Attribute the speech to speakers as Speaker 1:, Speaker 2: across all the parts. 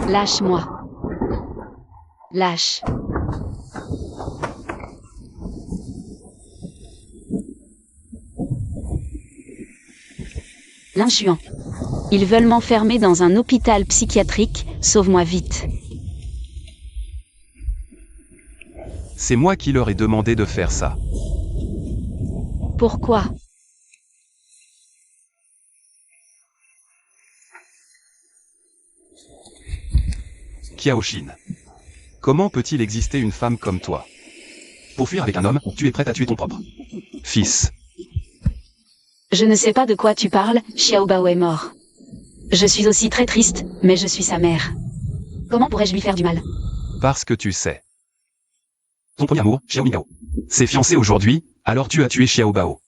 Speaker 1: Lâche-moi. Lâche. L'inchuant. Ils veulent m'enfermer dans un hôpital psychiatrique, sauve-moi vite.
Speaker 2: C'est moi qui leur ai demandé de faire ça.
Speaker 1: Pourquoi?
Speaker 2: Qiaoshin. Comment peut-il exister une femme comme toi? Pour fuir avec un homme, tu es prête à tuer ton propre fils.
Speaker 1: Je ne sais pas de quoi tu parles, Xiaobao est mort. Je suis aussi très triste, mais je suis sa mère. Comment pourrais-je lui faire du mal?
Speaker 2: Parce que tu sais. Ton premier amour, Xiao Mingao, s'est fiancé aujourd'hui, alors tu as tué Xiaobao.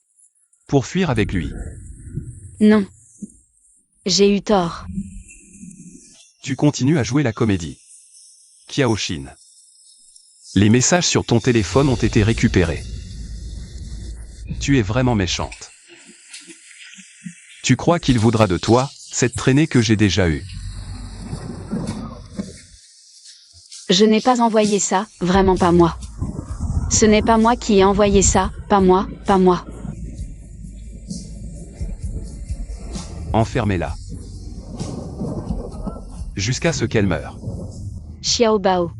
Speaker 2: Pour fuir avec lui.
Speaker 1: Non. J'ai eu tort.
Speaker 2: Tu continues à jouer la comédie. Qiaoshin. Les messages sur ton téléphone ont été récupérés. Tu es vraiment méchante. Tu crois qu'il voudra de toi, cette traînée que j'ai déjà eue.
Speaker 1: Je n'ai pas envoyé ça, vraiment pas moi. Ce n'est pas moi qui ai envoyé ça, pas moi, pas moi.
Speaker 2: Enfermez-la. Jusqu'à ce qu'elle meure.
Speaker 1: Xiaobao.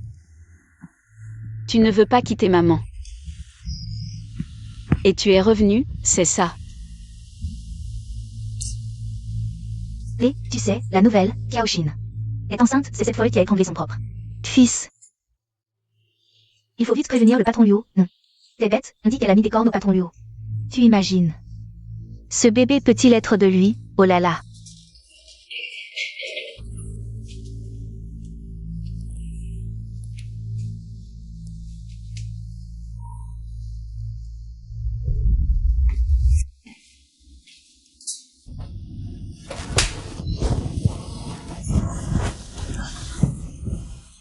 Speaker 1: Tu ne veux pas quitter maman. Et tu es revenu, c'est ça.
Speaker 3: Et, tu sais, la nouvelle, Qiaoshin est enceinte, c'est cette folle qui a étranglé son propre fils. Il faut vite prévenir le patron Luo. Non. T'es bête, on dit qu'elle a mis des cornes au patron Luo. Tu imagines. Ce bébé peut-il être de lui? Oh là là.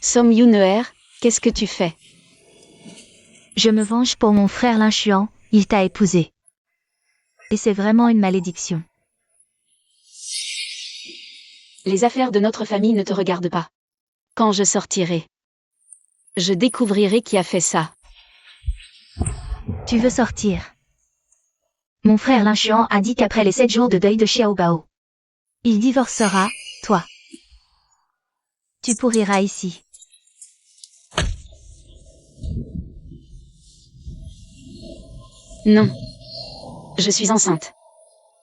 Speaker 1: Som Yuneer, qu'est-ce que tu fais?
Speaker 3: Je me venge pour mon frère l'inchuant, il t'a épousé. Et c'est vraiment une malédiction.
Speaker 1: Les affaires de notre famille ne te regardent pas. Quand je sortirai, je découvrirai qui a fait ça.
Speaker 3: Tu veux sortir? Mon frère l'inchuant a dit qu'après les 7 jours de deuil de Xiaobao, il divorcera, toi. Tu pourriras ici.
Speaker 1: Non. Je suis enceinte.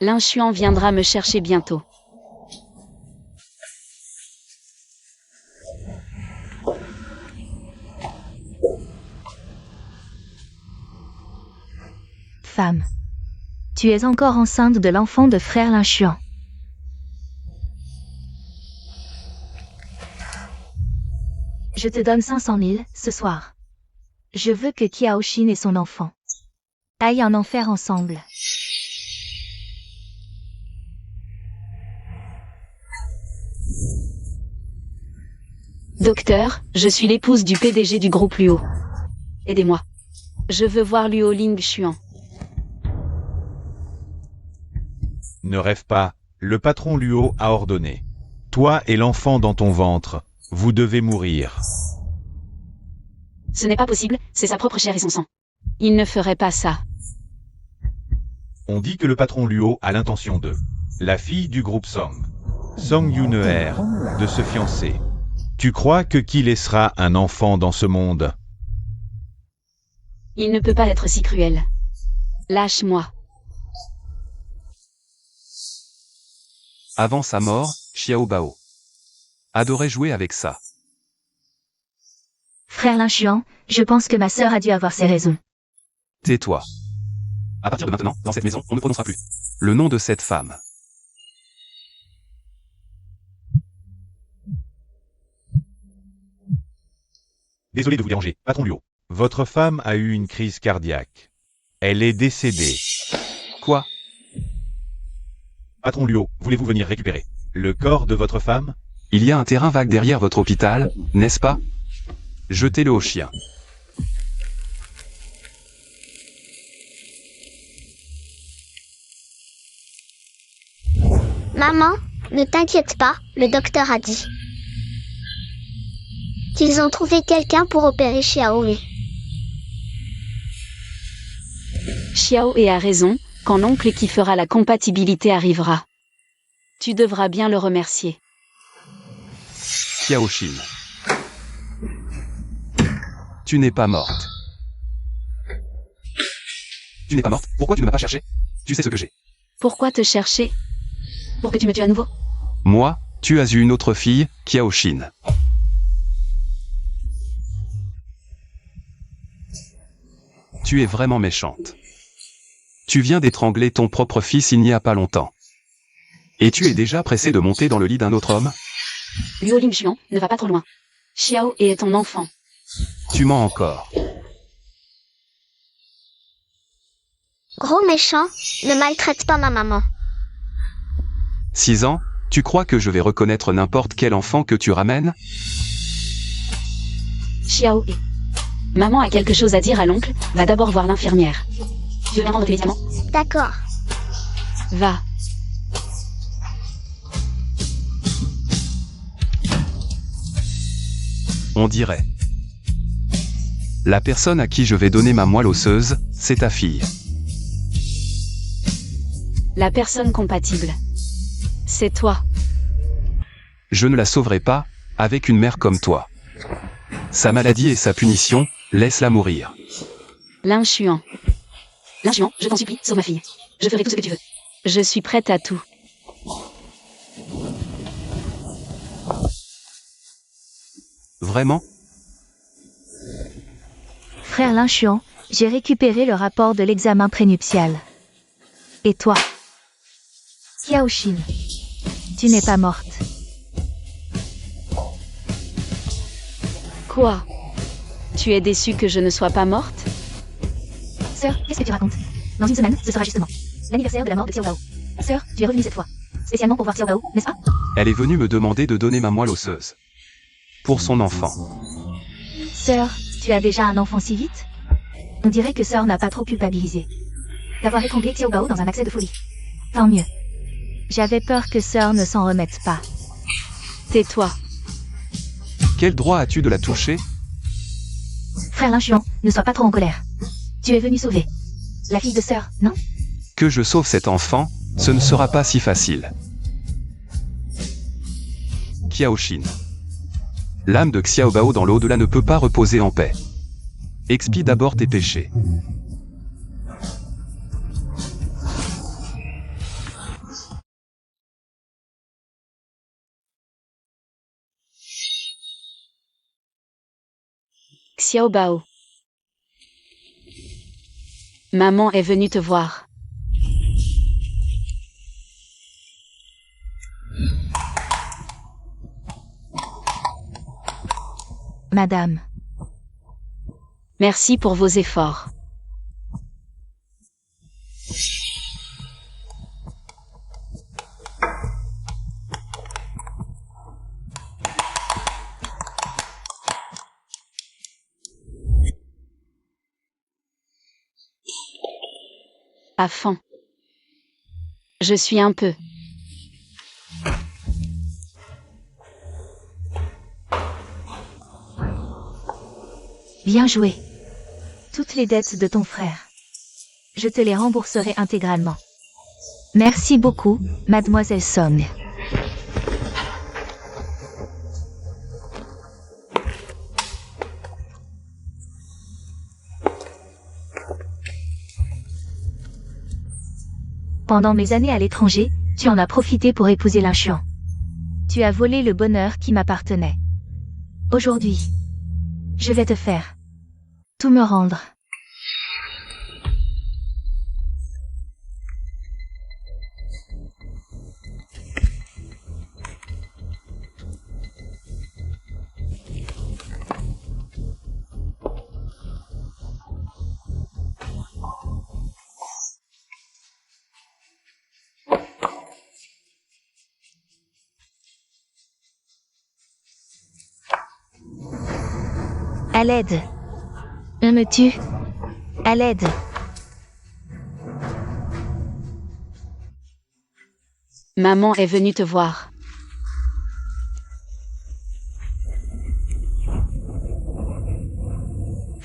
Speaker 1: L'inchuant viendra me chercher bientôt.
Speaker 3: Femme. Tu es encore enceinte de l'enfant de frère l'inchuant. Je te donne 500 000, ce soir. Je veux que Qiaoshin et son enfant aillent en enfer ensemble.
Speaker 1: Docteur, je suis l'épouse du PDG du groupe Luo. Aidez-moi. Je veux voir Luo Lingxuan.
Speaker 4: Ne rêve pas, le patron Luo a ordonné. Toi et l'enfant dans ton ventre, vous devez mourir.
Speaker 1: Ce n'est pas possible, c'est sa propre chair et son sang. Il ne ferait pas ça.
Speaker 4: On dit que le patron Luo a l'intention de la fille du groupe Song, Song Yuneer, de se fiancer. Tu crois que qui laissera un enfant dans ce monde?
Speaker 1: Il ne peut pas être si cruel. Lâche-moi.
Speaker 2: Avant sa mort, Xiaobao adorait jouer avec ça.
Speaker 3: Frère l'inchuant, je pense que ma sœur a dû avoir ses raisons.
Speaker 2: Tais-toi. À partir de maintenant, dans cette maison, on ne prononcera plus le nom de cette femme.
Speaker 4: Désolé de vous déranger, patron Luo. Votre femme a eu une crise cardiaque. Elle est décédée.
Speaker 2: Quoi?
Speaker 4: Patron Luo, voulez-vous venir récupérer le corps de votre femme?
Speaker 2: Il y a un terrain vague derrière votre hôpital, n'est-ce pas? Jetez-le au chien.
Speaker 5: Maman, ne t'inquiète pas, le docteur a dit. qu'ils ont trouvé quelqu'un pour opérer Xiaoyu.
Speaker 1: Xiaoe a raison, quand l'oncle qui fera la compatibilité arrivera. Tu devras bien le remercier.
Speaker 2: Xiaoxin. Tu n'es pas morte. Tu n'es pas morte. Pourquoi tu ne m'as pas cherché? Tu sais ce que j'ai.
Speaker 1: Pourquoi te chercher? Pour que tu me tues à nouveau?
Speaker 2: Moi, tu as eu une autre fille, Xiaoxin. Tu es vraiment méchante. Tu viens d'étrangler ton propre fils il n'y a pas longtemps. Et tu es déjà pressé de monter dans le lit d'un autre homme?
Speaker 1: Luo Lingxian, ne va pas trop loin. Xiao est ton enfant.
Speaker 2: Tu mens encore.
Speaker 5: Gros méchant, ne maltraite pas ma maman.
Speaker 2: 6 ans, tu crois que je vais reconnaître n'importe quel enfant que tu ramènes?
Speaker 1: Xiao est. Maman a quelque chose à dire à l'oncle, va d'abord voir l'infirmière. Tu veux bien prendre tes médicaments?
Speaker 5: D'accord.
Speaker 1: Va.
Speaker 2: On dirait. La personne à qui je vais donner ma moelle osseuse, c'est ta fille.
Speaker 1: La personne compatible. C'est toi.
Speaker 2: Je ne la sauverai pas, avec une mère comme toi. Sa maladie et sa punition, laisse-la mourir.
Speaker 1: Lin-Xuan. Lin-Xuan, je t'en supplie, sauve ma fille. Je ferai tout ce que tu veux. Je suis prête à tout.
Speaker 2: Vraiment?
Speaker 3: Frère Lin-Xuan, j'ai récupéré le rapport de l'examen prénuptial. Et toi? Xiaoxin. Tu n'es pas morte.
Speaker 1: Quoi? Tu es déçue que je ne sois pas morte?
Speaker 3: Sœur, qu'est-ce que tu racontes? Dans une semaine, ce sera justement l'anniversaire de la mort de Xiao Bao. Sœur, tu es revenue cette fois. Spécialement pour voir Xiao Bao, n'est-ce pas?
Speaker 2: Elle est venue me demander de donner ma moelle osseuse. Pour son enfant.
Speaker 3: Sœur, tu as déjà un enfant si vite? On dirait que sœur n'a pas trop culpabilisé d'avoir étranglé Xiao Bao dans un accès de folie. Tant mieux. J'avais peur que sœur ne s'en remette pas.
Speaker 1: Tais-toi.
Speaker 2: Quel droit as-tu de la toucher?
Speaker 3: Frère Lin-Xuan, ne sois pas trop en colère. Tu es venu sauver la fille de sœur, non?
Speaker 2: Que je sauve cet enfant, ce ne sera pas si facile. Xiaoxin. L'âme de Xiao Bao dans l'au-delà ne peut pas reposer en paix. Expie d'abord tes péchés.
Speaker 1: Xiao Bao. Maman est venue te voir.
Speaker 3: Madame.
Speaker 1: Merci pour vos efforts. À fond. Je suis un peu.
Speaker 3: Bien joué. Toutes les dettes de ton frère. Je te les rembourserai intégralement. Merci beaucoup, mademoiselle Song. Pendant mes années à l'étranger, tu en as profité pour épouser Lin-Xuan. Tu as volé le bonheur qui m'appartenait. Aujourd'hui, je vais te faire tout me rendre. À l'aide. On me tue. À l'aide.
Speaker 1: Maman est venue te voir.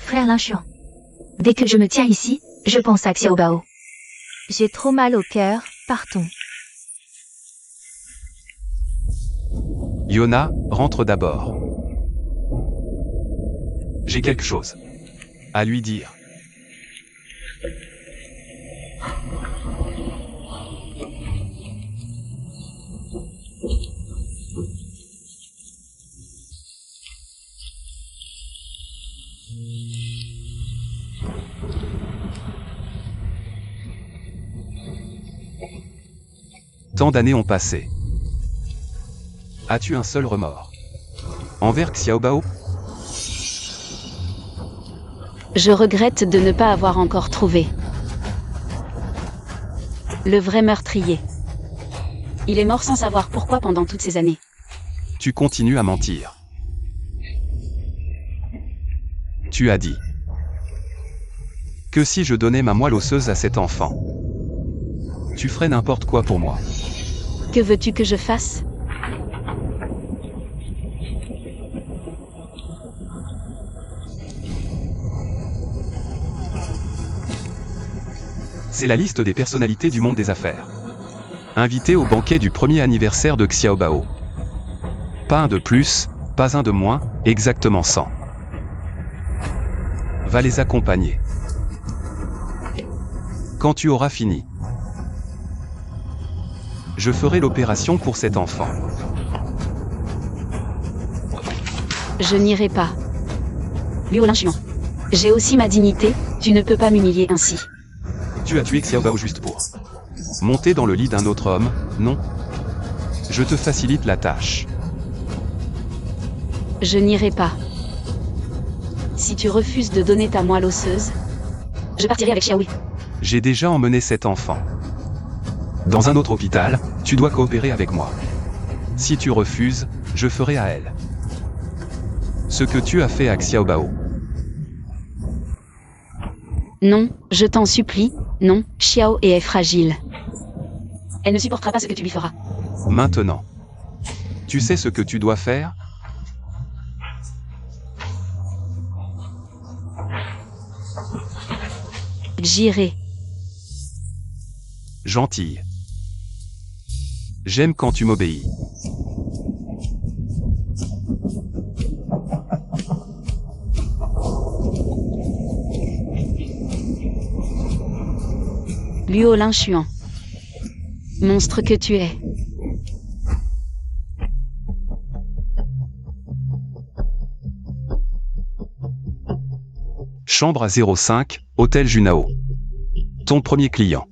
Speaker 3: Frère Linchuan. Dès que je me tiens ici, je pense à Xiaobao.
Speaker 6: J'ai trop mal au cœur, partons.
Speaker 2: Yona, rentre d'abord. J'ai quelque chose à lui dire. Tant d'années ont passé. As-tu un seul remords envers Xiaobao?
Speaker 1: Je regrette de ne pas avoir encore trouvé le vrai meurtrier. Il est mort sans savoir pourquoi pendant toutes ces années.
Speaker 2: Tu continues à mentir. Tu as dit que si je donnais ma moelle osseuse à cet enfant, tu ferais n'importe quoi pour moi.
Speaker 1: Que veux-tu que je fasse?
Speaker 2: C'est la liste des personnalités du monde des affaires. Invitées au banquet du premier anniversaire de Xiaobao. Pas un de plus, pas un de moins, exactement 100. Va les accompagner. Quand tu auras fini, je ferai l'opération pour cet enfant.
Speaker 1: Je n'irai pas. Liu Linchuan. J'ai aussi ma dignité, tu ne peux pas m'humilier ainsi.
Speaker 2: Tu as tué Xiaobao juste pour monter dans le lit d'un autre homme, non? Je te facilite la tâche.
Speaker 1: Je n'irai pas. Si tu refuses de donner ta moelle osseuse, je partirai avec Xiaoui.
Speaker 2: J'ai déjà emmené cet enfant dans un autre hôpital, tu dois coopérer avec moi. Si tu refuses, je ferai à elle ce que tu as fait à Xiaobao.
Speaker 1: Non, je t'en supplie, non, Xiao est fragile. Elle ne supportera pas ce que tu lui feras.
Speaker 2: Maintenant, tu sais ce que tu dois faire?
Speaker 1: J'irai.
Speaker 2: Gentille. J'aime quand tu m'obéis.
Speaker 1: Liu Linchuan. Monstre que tu es.
Speaker 2: Chambre à 05, Hôtel Junao. Ton premier client.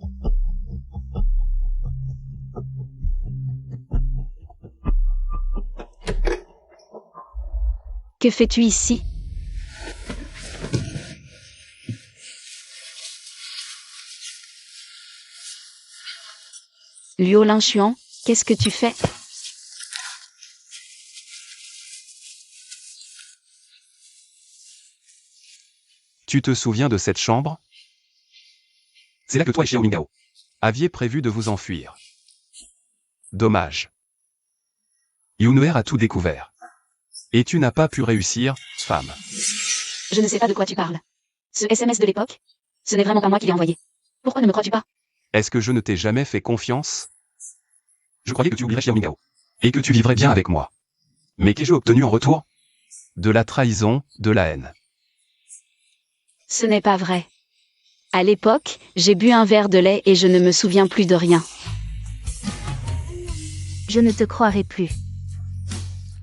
Speaker 1: Que fais-tu ici? Liu Linchuan, qu'est-ce que tu fais?
Speaker 2: Tu te souviens de cette chambre? C'est là que toi et Xiao Mingao aviez prévu de vous enfuir. Dommage. Yunuer a tout découvert. Et tu n'as pas pu réussir, femme.
Speaker 1: Je ne sais pas de quoi tu parles. Ce SMS de l'époque? Ce n'est vraiment pas moi qui l'ai envoyé. Pourquoi ne me crois-tu pas?
Speaker 2: Est-ce que je ne t'ai jamais fait confiance? Je croyais que tu oublierais Xiao Mingao. Et que tu vivrais bien avec moi. Mais qu'ai-je obtenu en retour? De la trahison, de la haine.
Speaker 1: Ce n'est pas vrai. À l'époque, j'ai bu un verre de lait et je ne me souviens plus de rien.
Speaker 6: Je ne te croirai plus.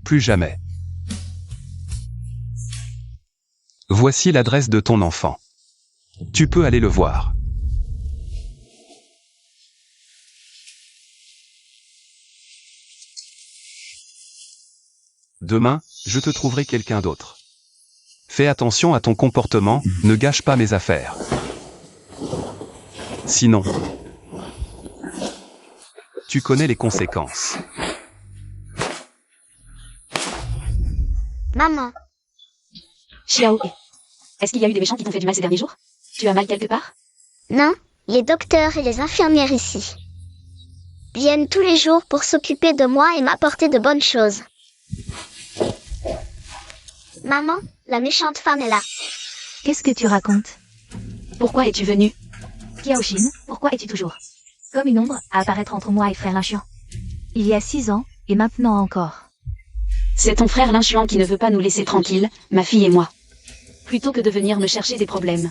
Speaker 2: Plus jamais. Voici l'adresse de ton enfant. Tu peux aller le voir. Demain, je te trouverai quelqu'un d'autre. Fais attention à ton comportement, ne gâche pas mes affaires. Sinon, tu connais les conséquences.
Speaker 5: Maman,
Speaker 1: Xiao, est-ce qu'il y a eu des méchants qui t'ont fait du mal ces derniers jours? Tu as mal quelque part?
Speaker 5: non, les docteurs et les infirmières ici viennent tous les jours pour s'occuper de moi et m'apporter de bonnes choses. Maman, la méchante femme est là.
Speaker 6: Qu'est-ce que tu racontes?
Speaker 1: Pourquoi es-tu venu?
Speaker 3: Kiaoshin, pourquoi es-tu toujours comme une ombre à apparaître entre moi et frère Linchuan?
Speaker 6: Il y a 6 ans, et maintenant encore.
Speaker 1: C'est ton frère Linchuan qui ne veut pas nous laisser tranquilles, ma fille et moi. Plutôt que de venir me chercher des problèmes.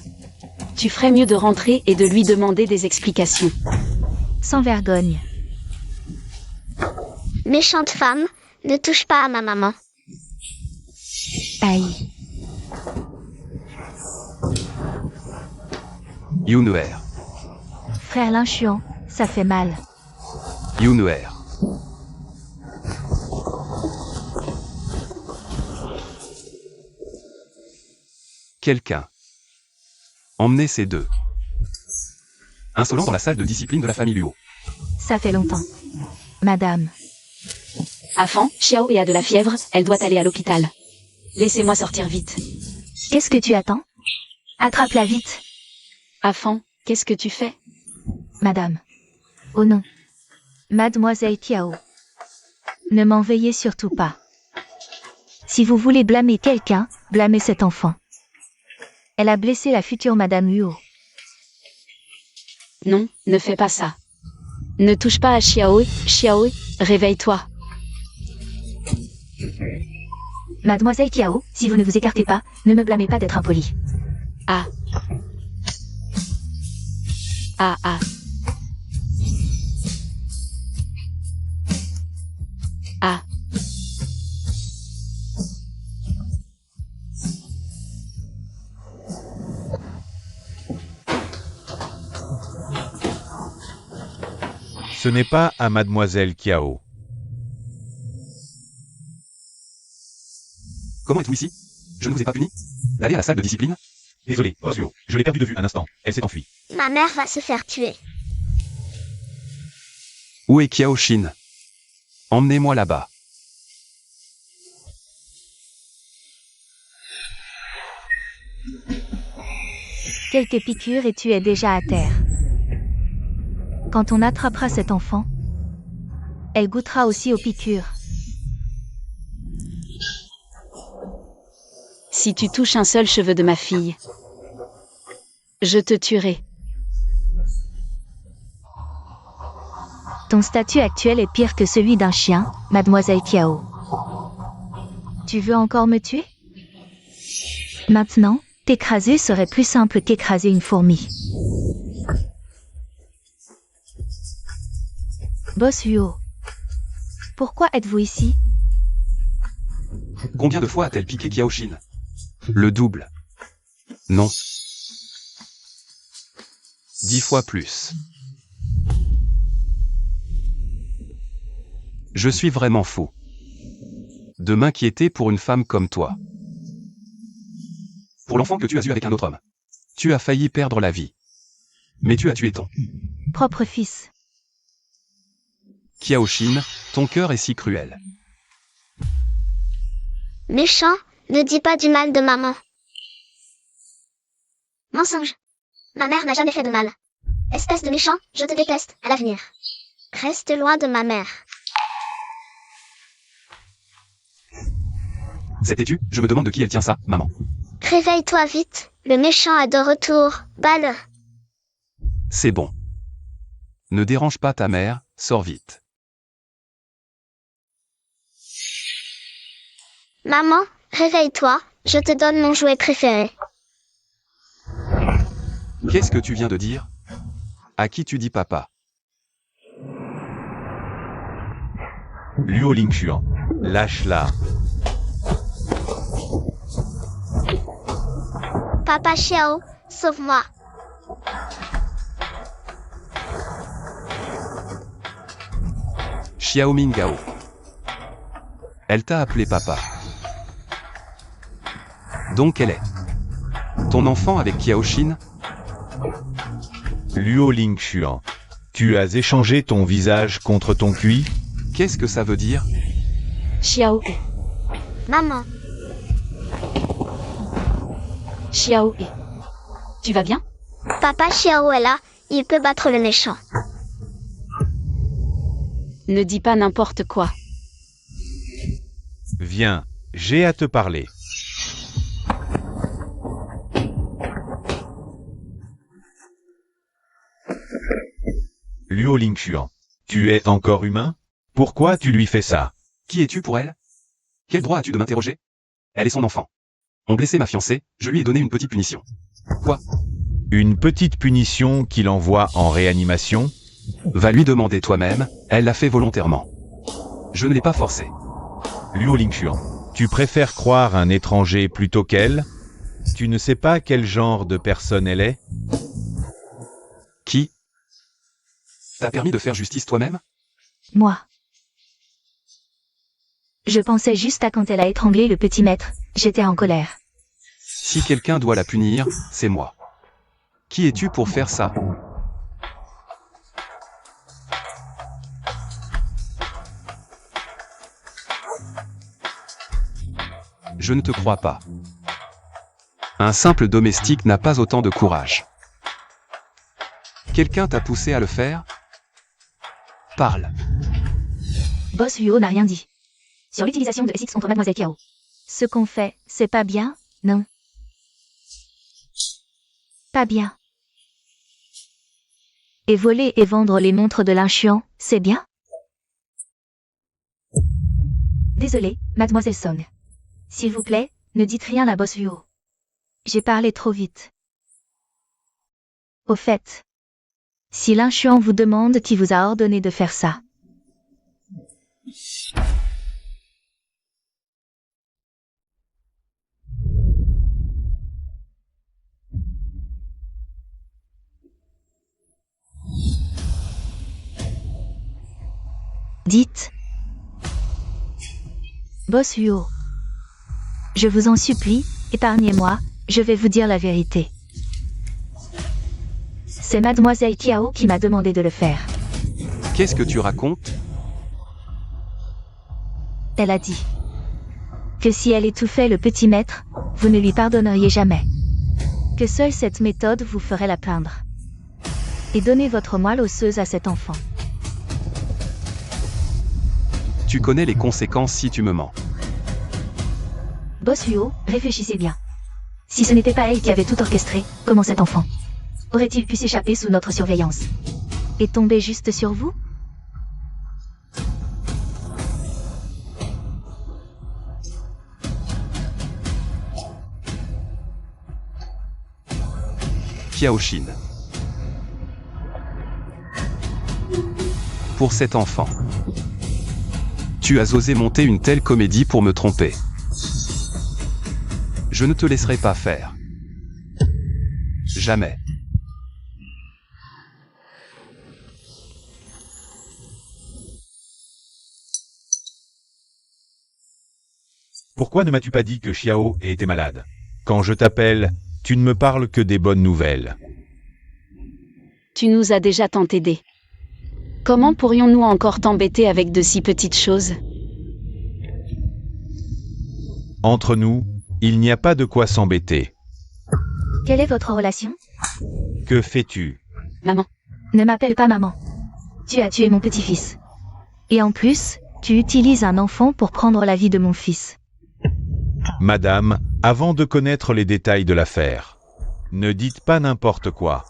Speaker 1: Tu ferais mieux de rentrer et de lui demander des explications.
Speaker 6: Sans vergogne.
Speaker 5: Méchante femme, ne touche pas à ma maman.
Speaker 6: Aïe.
Speaker 2: Yunuer.
Speaker 6: Frère Linchuan, ça fait mal.
Speaker 2: Yunuer. Quelqu'un. Emmenez ces deux. Insolent dans la salle de discipline de la famille Luo.
Speaker 6: Ça fait longtemps. Madame.
Speaker 1: Afan, Xiao a de la fièvre, elle doit aller à l'hôpital. Laissez-moi sortir vite.
Speaker 6: Qu'est-ce que tu attends? Attrape-la vite.
Speaker 1: Afan, qu'est-ce que tu fais?
Speaker 6: Madame. Oh non. Mademoiselle Kiao. Ne m'en veuillez surtout pas. Si vous voulez blâmer quelqu'un, blâmez cet enfant. Elle a blessé la future Madame Luo.
Speaker 1: Non, ne fais pas ça. Ne touche pas à Xiao, Xiao, réveille-toi.
Speaker 3: Mademoiselle Kiao, si vous ne vous écartez pas, ne me blâmez pas d'être impoli.
Speaker 1: Ah. Ah ah. Ah.
Speaker 4: Ce n'est pas à Mademoiselle Kiao.
Speaker 2: Comment êtes-vous ici? Je ne vous ai pas puni? D'aller à la salle de discipline?
Speaker 4: Désolé, Osio, je l'ai perdu de vue un instant. Elle s'est enfuie.
Speaker 5: Ma mère va se faire tuer.
Speaker 2: Où est Kiaoshin? Emmenez-moi là-bas.
Speaker 6: Quelques piqûres et tu es déjà à terre. Quand on attrapera cet enfant, elle goûtera aussi aux piqûres.
Speaker 1: Si tu touches un seul cheveu de ma fille, je te tuerai.
Speaker 6: Ton statut actuel est pire que celui d'un chien, Mademoiselle Kiao. Tu veux encore me tuer? Maintenant, t'écraser serait plus simple qu'écraser une fourmi. Boss Luo. Pourquoi êtes-vous ici?
Speaker 2: Combien de fois a-t-elle piqué Kiaoshin? Le double. Non. 10 fois plus. Je suis vraiment fou. De m'inquiéter pour une femme comme toi. Pour l'enfant que tu as eu avec un autre homme. Tu as failli perdre la vie. Mais tu as tué ton
Speaker 6: Propre fils.
Speaker 2: Kiaoshin, ton cœur est si cruel.
Speaker 5: Méchant, ne dis pas du mal de maman.
Speaker 3: Mensonge. Ma mère n'a jamais fait de mal. Espèce de méchant, je te déteste, à l'avenir.
Speaker 5: Reste loin de ma mère.
Speaker 2: C'est têtu, je me demande de qui elle tient ça, maman.
Speaker 5: Réveille-toi vite, le méchant est de retour, bats-le.
Speaker 2: C'est bon. Ne dérange pas ta mère, sors vite.
Speaker 5: Maman, réveille-toi, je te donne mon jouet préféré.
Speaker 2: Qu'est-ce que tu viens de dire? À qui tu dis papa?
Speaker 4: Luo Lingchuan. Lâche-la.
Speaker 5: Papa Xiao, sauve-moi.
Speaker 2: Xiao Mingao. Elle t'a appelé papa. Donc elle est ton enfant avec Kiaoshin?
Speaker 4: Luo Lingchuan. Tu as échangé ton visage contre ton cuit?
Speaker 2: Qu'est-ce que ça veut dire?
Speaker 1: Xiao,
Speaker 5: Maman,
Speaker 1: Xiao, tu vas bien?
Speaker 5: Papa Xiao est là, il peut battre le méchant.
Speaker 1: Ne dis pas n'importe quoi.
Speaker 4: Viens, j'ai à te parler. Luo Lingxuan. Tu es encore humain? Pourquoi tu lui fais ça?
Speaker 2: Qui es-tu pour elle? Quel droit as-tu de m'interroger? Elle est son enfant. On blessé ma fiancée, je lui ai donné une petite punition. Quoi?
Speaker 4: Une petite punition qui l'envoie en réanimation?
Speaker 2: Va lui demander toi-même, elle l'a fait volontairement. Je ne l'ai pas forcé.
Speaker 4: Luo Lingxuan. Tu préfères croire un étranger plutôt qu'elle? Tu ne sais pas quel genre de personne elle est?
Speaker 2: Qui? T'as permis de faire justice toi-même?
Speaker 6: Moi. Je pensais juste à quand elle a étranglé le petit maître, j'étais en colère.
Speaker 2: Si quelqu'un doit la punir, c'est moi. Qui es-tu pour faire ça? Je ne te crois pas. Un simple domestique n'a pas autant de courage. Quelqu'un t'a poussé à le faire? Parle.
Speaker 3: Boss Luo n'a rien dit. Sur l'utilisation de SX contre Mademoiselle Kiao.
Speaker 6: Ce qu'on fait, c'est pas bien, non? Pas bien. Et voler et vendre les montres de Lingxuan, c'est bien?
Speaker 3: Désolé, Mademoiselle Song. S'il vous plaît, ne dites rien à Boss Luo.
Speaker 6: J'ai parlé trop vite. Au fait, si Lingxuan vous demande qui vous a ordonné de faire ça. Dites. Boss Luo. Je vous en supplie, épargnez-moi, je vais vous dire la vérité. C'est Mademoiselle Kiao qui m'a demandé de le faire.
Speaker 2: Qu'est-ce que tu racontes?
Speaker 6: Elle a dit que si elle étouffait le petit maître, vous ne lui pardonneriez jamais. Que seule cette méthode vous ferait la plaindre. Et donnez votre moelle osseuse à cet enfant.
Speaker 2: Tu connais les conséquences si tu me mens.
Speaker 3: Boss Luo, réfléchissez bien. Si ce n'était pas elle qui avait tout orchestré, comment cet enfant aurait-il pu s'échapper sous notre surveillance?
Speaker 6: Et tomber juste sur vous?
Speaker 2: Kiaoshin. Pour cet enfant. Tu as osé monter une telle comédie pour me tromper. Je ne te laisserai pas faire. Jamais.
Speaker 4: Pourquoi ne m'as-tu pas dit que Xiao était malade? Quand je t'appelle, tu ne me parles que des bonnes nouvelles.
Speaker 1: Tu nous as déjà tant aidé. Comment pourrions-nous encore t'embêter avec de si petites choses?
Speaker 4: Entre nous, il n'y a pas de quoi s'embêter.
Speaker 3: Quelle est votre relation?
Speaker 4: Que fais-tu?
Speaker 1: Maman.
Speaker 3: Ne m'appelle pas maman. Tu as tué mon petit-fils.
Speaker 6: Et en plus, tu utilises un enfant pour prendre la vie de mon fils.
Speaker 4: Madame, avant de connaître les détails de l'affaire, ne dites pas n'importe quoi.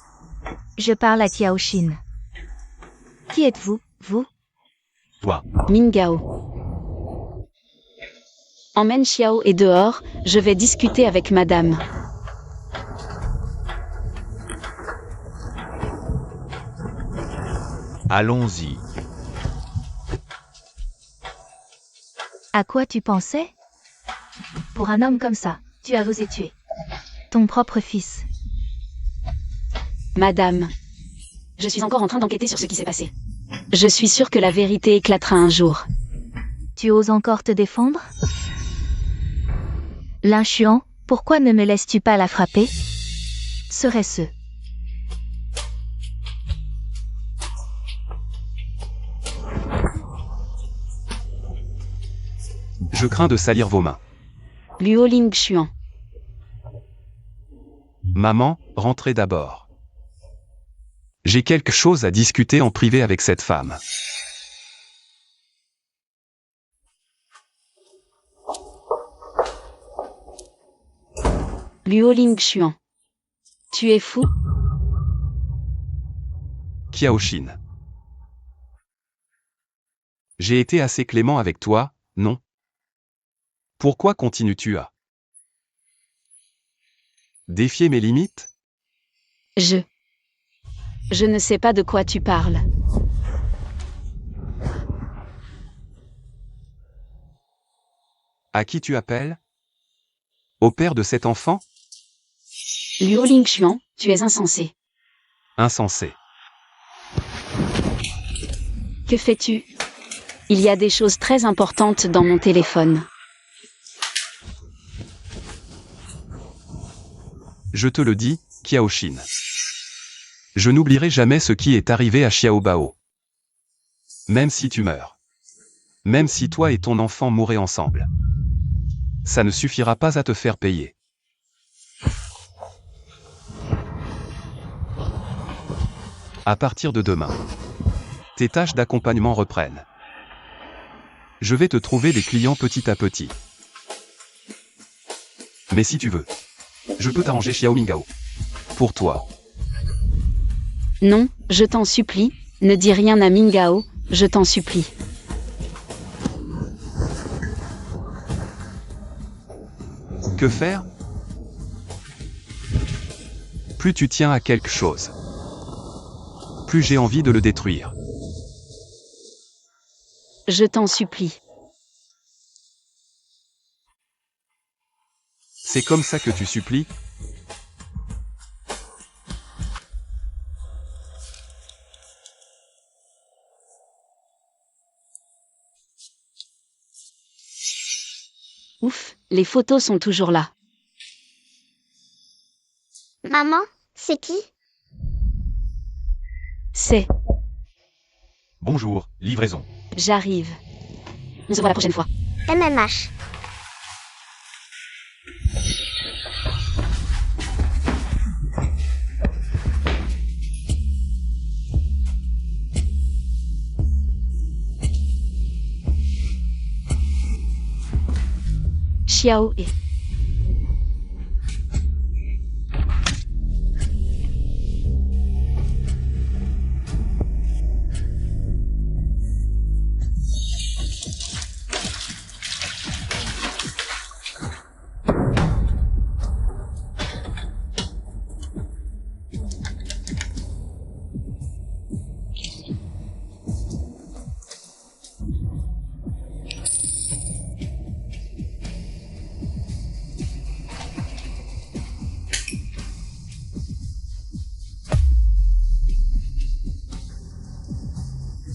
Speaker 6: Je parle à Kiaoshin. Qui êtes-vous, vous?
Speaker 4: Toi.
Speaker 1: Mingao. Emmène Xiao et dehors, je vais discuter avec madame.
Speaker 4: Allons-y.
Speaker 6: À quoi tu pensais?
Speaker 3: Pour un homme comme ça, tu as osé tuer
Speaker 6: Ton propre fils.
Speaker 1: Madame. Je suis encore en train d'enquêter sur ce qui s'est passé. Je suis sûre que la vérité éclatera un jour.
Speaker 6: Tu oses encore te défendre? Lingxuan, pourquoi ne me laisses-tu pas la frapper? Serait-ce?
Speaker 2: Je crains de salir vos mains.
Speaker 1: Luo Lingxuan.
Speaker 2: Maman, rentrez d'abord. J'ai quelque chose à discuter en privé avec cette femme.
Speaker 1: Luo Lingxuan. Tu es fou?
Speaker 2: Kiaoshin. J'ai été assez clément avec toi, non? Pourquoi continues-tu à défier mes limites?
Speaker 1: Je ne sais pas de quoi tu parles.
Speaker 2: À qui tu appelles? Au père de cet enfant?
Speaker 1: Luo Lingxuan, tu es insensé.
Speaker 2: Insensé.
Speaker 1: Que fais-tu? Il y a des choses très importantes dans mon téléphone.
Speaker 2: Je te le dis, Qiaoshin. Je n'oublierai jamais ce qui est arrivé à Xiaobao. Même si tu meurs. Même si toi et ton enfant mourrez ensemble. Ça ne suffira pas à te faire payer. À partir de demain, tes tâches d'accompagnement reprennent. Je vais te trouver des clients petit à petit. Mais si tu veux, je peux t'arranger Xiao Mingao. Pour toi.
Speaker 1: Non, je t'en supplie, ne dis rien à Mingao, je t'en supplie.
Speaker 2: Que faire? Plus tu tiens à quelque chose, plus j'ai envie de le détruire.
Speaker 1: Je t'en supplie.
Speaker 2: C'est comme ça que tu supplies?
Speaker 1: Ouf, les photos sont toujours là.
Speaker 5: Maman, c'est qui?
Speaker 1: C'est,
Speaker 4: Bonjour, livraison.
Speaker 1: j'arrive. On se voit la prochaine fois.
Speaker 5: MMH.
Speaker 1: Xiao et...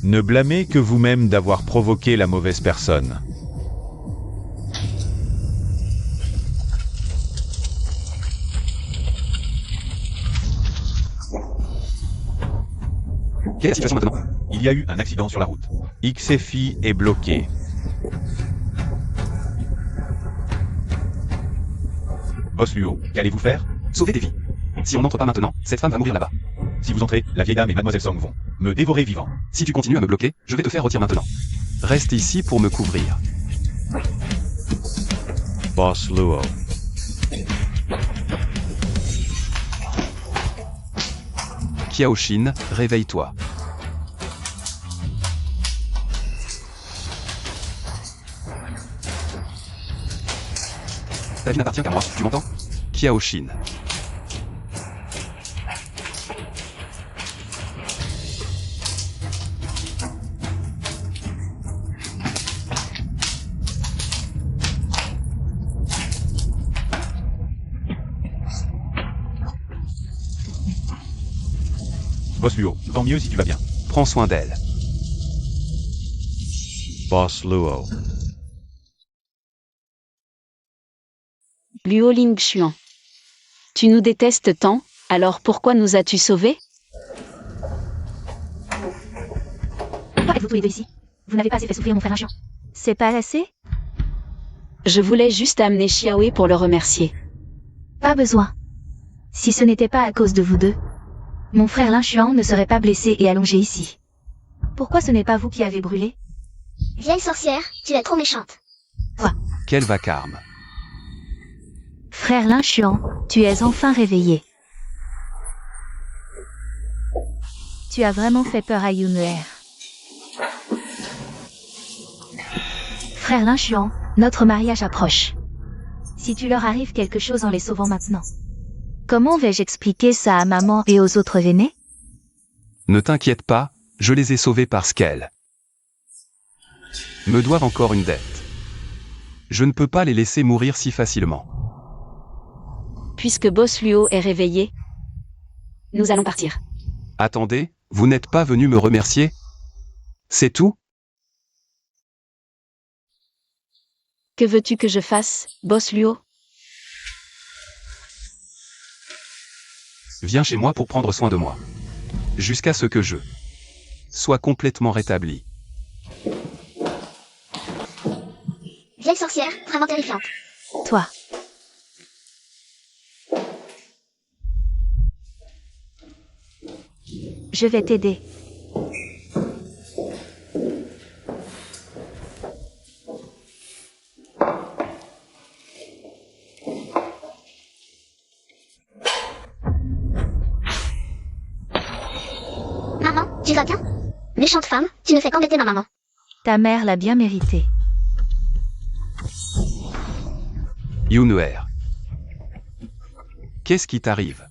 Speaker 4: Ne blâmez que vous-même d'avoir provoqué la mauvaise personne.
Speaker 2: Quelle est la situation maintenant?
Speaker 4: Il y a eu un accident sur la route. XFI est bloqué. Boss Luo, qu'allez-vous faire?
Speaker 2: Sauver des vies. Si on n'entre pas maintenant, cette femme va mourir là-bas.
Speaker 4: Si vous entrez, la vieille dame et Mademoiselle Song vont me dévorer vivant.
Speaker 2: Si tu continues à me bloquer, je vais te faire retirer maintenant. Reste ici pour me couvrir.
Speaker 4: Boss Luo.
Speaker 2: Qiaoshin, réveille-toi. Ta vie n'appartient qu'à moi, tu m'entends? Qiaoshin.
Speaker 4: Boss Luo, tant mieux si tu vas bien.
Speaker 2: Prends soin d'elle.
Speaker 4: Boss Luo.
Speaker 1: Luo Lingxuan. Tu nous détestes tant, alors pourquoi nous as-tu sauvés?
Speaker 3: Pourquoi êtes-vous tous les deux ici? Vous n'avez pas assez fait souffrir mon frère Lingxuan.
Speaker 6: C'est pas assez?
Speaker 1: Je voulais juste amener Xiaoé pour le remercier.
Speaker 3: Pas besoin. Si ce n'était pas à cause de vous deux, mon frère Lingxuan ne serait pas blessé et allongé ici. Pourquoi ce n'est pas vous qui avez brûlé?
Speaker 5: Vieille sorcière, tu es trop méchante.
Speaker 2: Quel vacarme.
Speaker 6: Frère Lingxuan, tu es enfin réveillé. Tu as vraiment fait peur à Yunuer. Frère Lin Xuan, notre mariage approche. Si tu leur arrive quelque chose en les sauvant maintenant. Comment vais-je expliquer ça à maman et aux autres aînés?
Speaker 2: Ne t'inquiète pas, je les ai sauvés parce qu'elles me doivent encore une dette. Je ne peux pas les laisser mourir si facilement.
Speaker 1: Puisque Boss Luo est réveillé, nous allons partir.
Speaker 2: Attendez, vous n'êtes pas venu me remercier? C'est tout?
Speaker 1: Que veux-tu que je fasse, Boss Luo?
Speaker 2: Viens chez moi pour prendre soin de moi. Jusqu'à ce que je sois complètement rétabli.
Speaker 5: Vieille sorcière, vraiment terrifiante.
Speaker 6: Toi. Je vais t'aider.
Speaker 5: Maman, tu vas bien? Méchante femme, tu ne fais qu'embêter ma maman.
Speaker 6: Ta mère l'a bien mérité.
Speaker 2: Yunuer. Qu'est-ce qui t'arrive?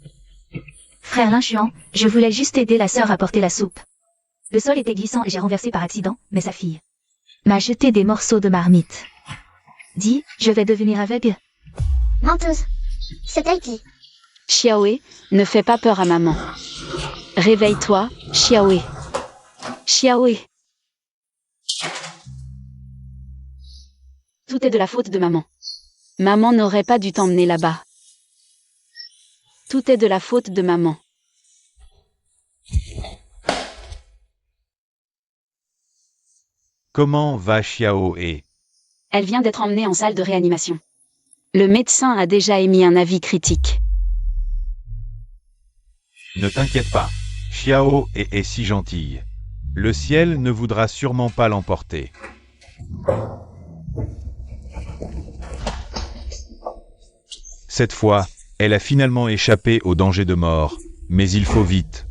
Speaker 6: Frère Lin Xuan, je voulais juste aider la sœur à porter la soupe. Le sol était glissant et j'ai renversé par accident, mais sa fille m'a jeté des morceaux de marmite. Dis, je vais devenir aveugle.
Speaker 5: Menteuse. C'est elle qui...
Speaker 1: Xiaoé, ne fais pas peur à maman. Réveille-toi, Xiaoé. Xiaoé. Tout est de la faute de maman. Maman n'aurait pas dû t'emmener là-bas. Tout est de la faute de maman.
Speaker 4: Comment va Xiaoé?
Speaker 1: Elle vient d'être emmenée en salle de réanimation. Le médecin a déjà émis un avis critique.
Speaker 4: Ne t'inquiète pas, Xiaoé est si gentille. Le ciel ne voudra sûrement pas l'emporter. Cette fois, elle a finalement échappé au danger de mort, mais il faut vite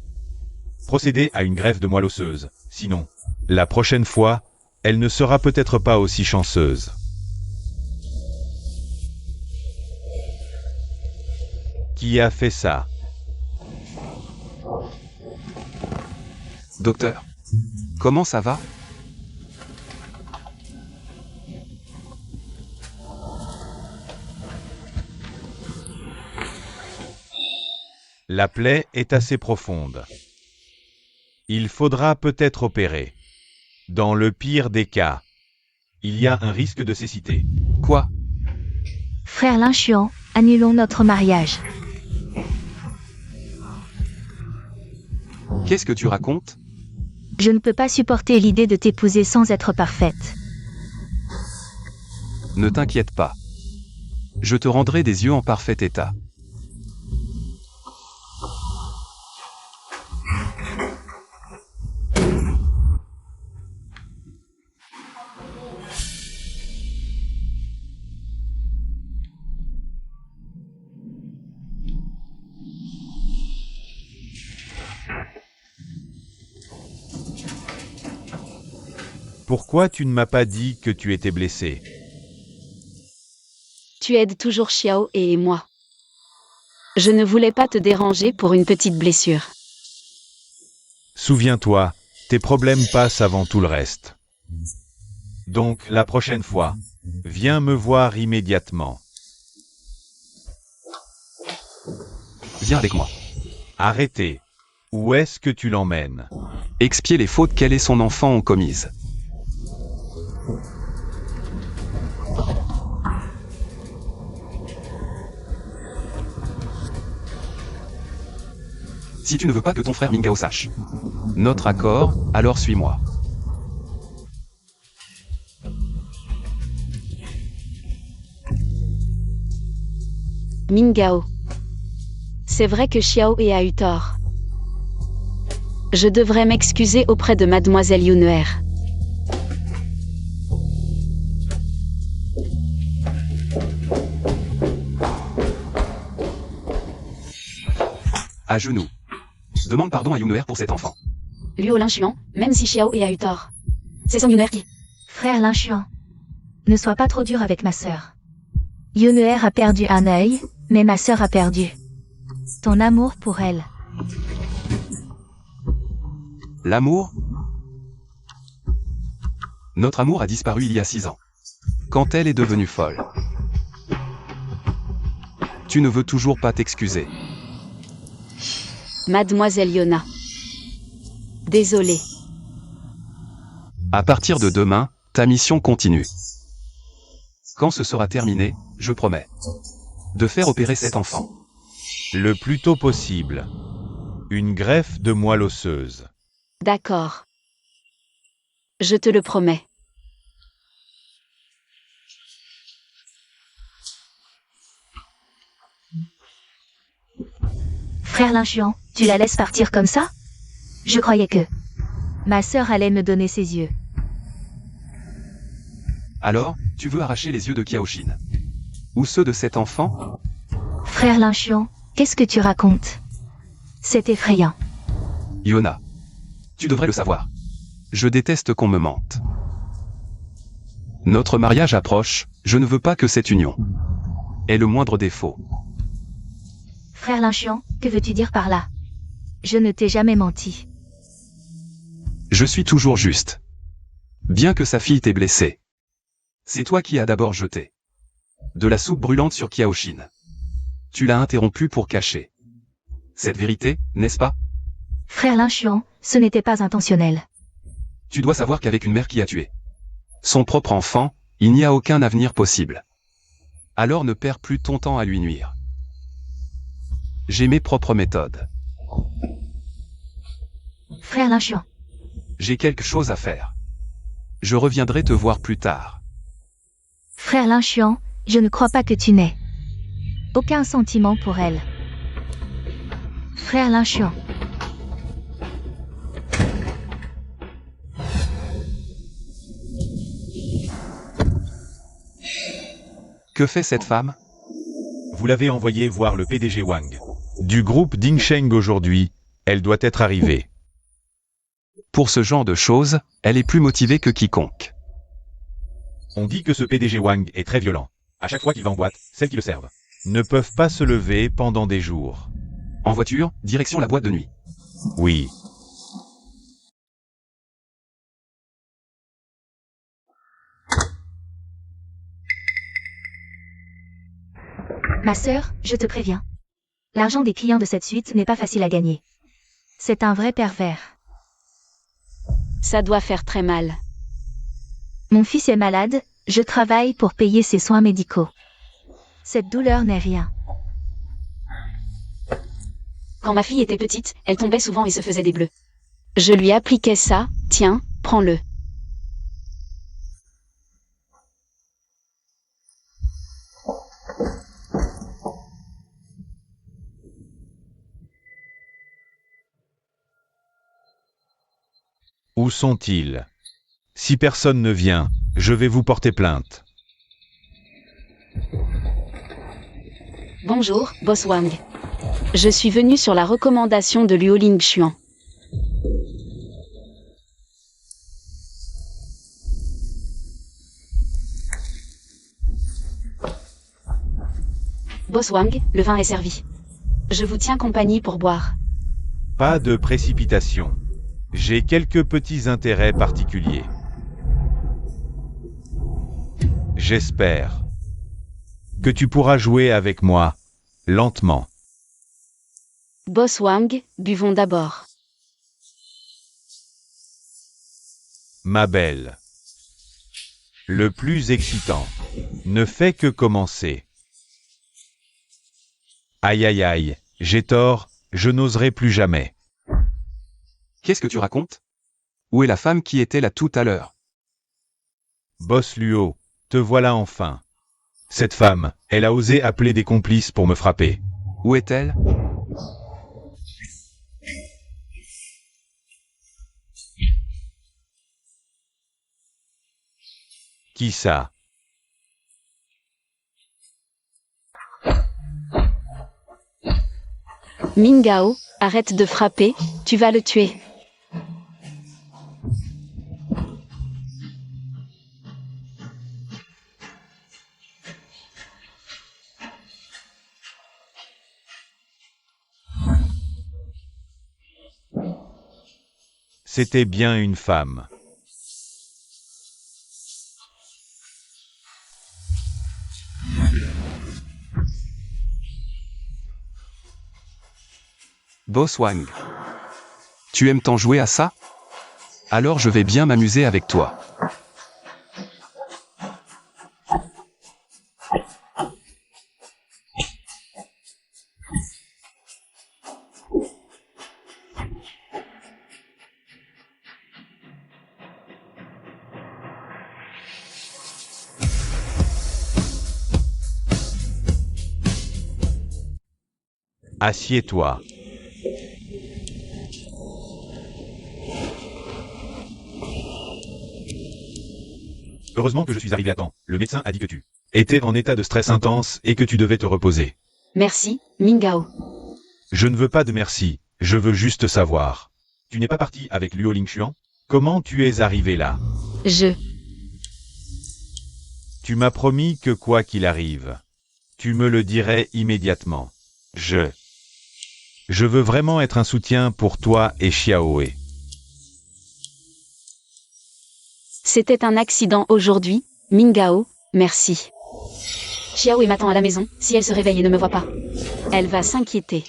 Speaker 4: procéder à une greffe de moelle osseuse. Sinon, la prochaine fois, elle ne sera peut-être pas aussi chanceuse. Qui a fait ça?
Speaker 2: Docteur. Comment ça va?
Speaker 4: La plaie est assez profonde. Il faudra peut-être opérer. Dans le pire des cas, il y a un risque de cécité.
Speaker 2: Quoi?
Speaker 6: Frère Lin Xuan, annulons notre mariage.
Speaker 2: Qu'est-ce que tu racontes?
Speaker 6: Je ne peux pas supporter l'idée de t'épouser sans être parfaite.
Speaker 2: Ne t'inquiète pas. Je te rendrai des yeux en parfait état.
Speaker 4: Pourquoi tu ne m'as pas dit que tu étais blessé?
Speaker 1: Tu aides toujours Xiao et moi. Je ne voulais pas te déranger pour une petite blessure.
Speaker 4: Souviens-toi, tes problèmes passent avant tout le reste. Donc, la prochaine fois, viens me voir immédiatement.
Speaker 2: Viens avec moi.
Speaker 4: Arrêtez. Où est-ce que tu l'emmènes?
Speaker 2: Expier les fautes qu'elle et son enfant ont commises. Si tu ne veux pas que ton frère Mingao sache notre accord, alors suis-moi.
Speaker 1: Mingao. C'est vrai que Xiaoé a eu tort. Je devrais m'excuser auprès de Mademoiselle Yunuer.
Speaker 2: À genoux. Demande pardon à Yunuer pour cet enfant.
Speaker 1: Luo Lin Xuan, même si Xiaoé a eu tort. C'est son Yunuer qui...
Speaker 6: Frère Lin Xuan. Ne sois pas trop dur avec ma sœur. Yuneer a perdu un œil, mais ma sœur a perdu ton amour pour elle.
Speaker 2: L'amour? Notre amour a disparu il y a 6 ans. Quand elle est devenue folle. Tu ne veux toujours pas t'excuser.
Speaker 1: Mademoiselle Yona. Désolée.
Speaker 2: À partir de demain, ta mission continue. Quand ce sera terminé, je promets de faire opérer cet enfant.
Speaker 4: Le plus tôt possible. Une greffe de moelle osseuse.
Speaker 1: D'accord. Je te le promets.
Speaker 3: Frère Linchuan, tu la laisses partir comme ça? Je croyais que...
Speaker 6: Ma sœur allait me donner ses yeux.
Speaker 2: Alors, tu veux arracher les yeux de Kiaoshin? Ou ceux de cet enfant?
Speaker 3: Frère Linchuan, qu'est-ce que tu racontes? C'est effrayant.
Speaker 2: Yona. Tu devrais le savoir. Je déteste qu'on me mente. Notre mariage approche, je ne veux pas que cette union ait le moindre défaut.
Speaker 3: Frère Linchuan, que veux-tu dire par là?
Speaker 6: Je ne t'ai jamais menti.
Speaker 2: Je suis toujours juste. Bien que sa fille t'ait blessé. C'est toi qui as d'abord jeté de la soupe brûlante sur Kiaoshin. Tu l'as interrompu pour cacher cette vérité, n'est-ce pas?
Speaker 3: Frère Linchuan, ce n'était pas intentionnel.
Speaker 2: Tu dois savoir qu'avec une mère qui a tué son propre enfant, il n'y a aucun avenir possible. Alors ne perds plus ton temps à lui nuire. J'ai mes propres méthodes.
Speaker 3: Frère Linchuan.
Speaker 2: J'ai quelque chose à faire. Je reviendrai te voir plus tard.
Speaker 6: Frère Linchuan, je ne crois pas que tu n'aies aucun sentiment pour elle. Frère Linchuan.
Speaker 2: Que fait cette femme?
Speaker 4: Vous l'avez envoyée voir le PDG Wang. Du groupe Dingsheng aujourd'hui, elle doit être arrivée.
Speaker 2: Pour ce genre de choses, elle est plus motivée que quiconque.
Speaker 4: On dit que ce PDG Wang est très violent. À chaque fois qu'il va en boîte, celles qui le servent ne peuvent pas se lever pendant des jours.
Speaker 2: En voiture, direction la boîte de nuit.
Speaker 4: Oui.
Speaker 3: Ma sœur, je te préviens. L'argent des clients de cette suite n'est pas facile à gagner.
Speaker 6: C'est un vrai pervers.
Speaker 1: Ça doit faire très mal.
Speaker 6: Mon fils est malade, je travaille pour payer ses soins médicaux. Cette douleur n'est rien.
Speaker 1: Quand ma fille était petite, elle tombait souvent et se faisait des bleus. Je lui appliquais ça, tiens, prends-le.
Speaker 4: Où sont-ils? Si personne ne vient, je vais vous porter plainte.
Speaker 1: Bonjour, Boss Wang. Je suis venu sur la recommandation de Luo Lingxuan. Boss Wang, le vin est servi. Je vous tiens compagnie pour boire.
Speaker 4: Pas de précipitation. J'ai quelques petits intérêts particuliers. J'espère que tu pourras jouer avec moi, lentement.
Speaker 1: Boss Wang, buvons d'abord.
Speaker 4: Ma belle. Le plus excitant ne fait que commencer. Aïe aïe aïe, j'ai tort, je n'oserai plus jamais.
Speaker 2: Qu'est-ce que tu racontes? Où est la femme qui était là tout à l'heure?
Speaker 4: Boss Luo, te voilà enfin. Cette femme, elle a osé appeler des complices pour me frapper.
Speaker 2: Où est-elle?
Speaker 4: Qui ça?
Speaker 1: Mingao, arrête de frapper, tu vas le tuer.
Speaker 4: C'était bien une femme.
Speaker 2: Boss Wang. Tu aimes tant jouer à ça? Alors je vais bien m'amuser avec toi.
Speaker 4: Assieds-toi. Heureusement que je suis arrivé à temps. Le médecin a dit que tu étais en état de stress intense et que tu devais te reposer.
Speaker 1: Merci, Mingao.
Speaker 4: Je ne veux pas de merci, je veux juste savoir. Tu n'es pas parti avec Luo Lingshuan? Comment tu es arrivé là? Tu m'as promis que quoi qu'il arrive, tu me le dirais immédiatement. Je veux vraiment être un soutien pour toi et Xiaoe.
Speaker 1: C'était un accident aujourd'hui, Mingao, merci. Xiaoe m'attend à la maison, si elle se réveille et ne me voit pas. Elle va s'inquiéter.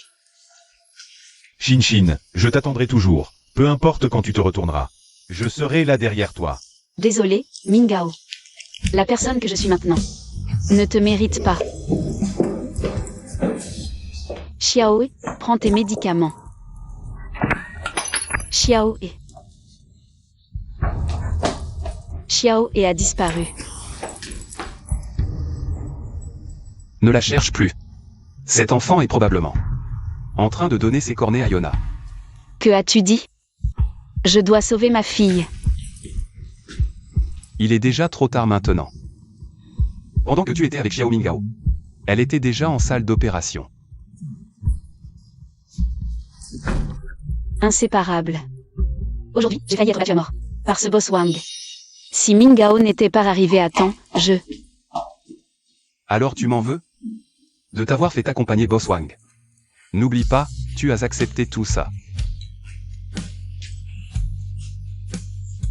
Speaker 4: Shin, je t'attendrai toujours, peu importe quand tu te retourneras. Je serai là derrière toi.
Speaker 1: Désolé, Mingao. La personne que je suis maintenant ne te mérite pas. Xiaoe, prends tes médicaments. Xiaoe a disparu.
Speaker 2: Ne la cherche plus. Cet enfant est probablement en train de donner ses cornets à Yona.
Speaker 1: Que as-tu dit? Je dois sauver ma fille.
Speaker 2: Il est déjà trop tard maintenant. Pendant que tu étais avec Xiao Mingao, elle était déjà en salle d'opération.
Speaker 1: Inséparable. Aujourd'hui, j'ai failli être battu à mort par ce boss Wang. Si Mingao n'était pas arrivé à temps,
Speaker 2: Alors tu m'en veux? De t'avoir fait accompagner Boss Wang. N'oublie pas, tu as accepté tout ça.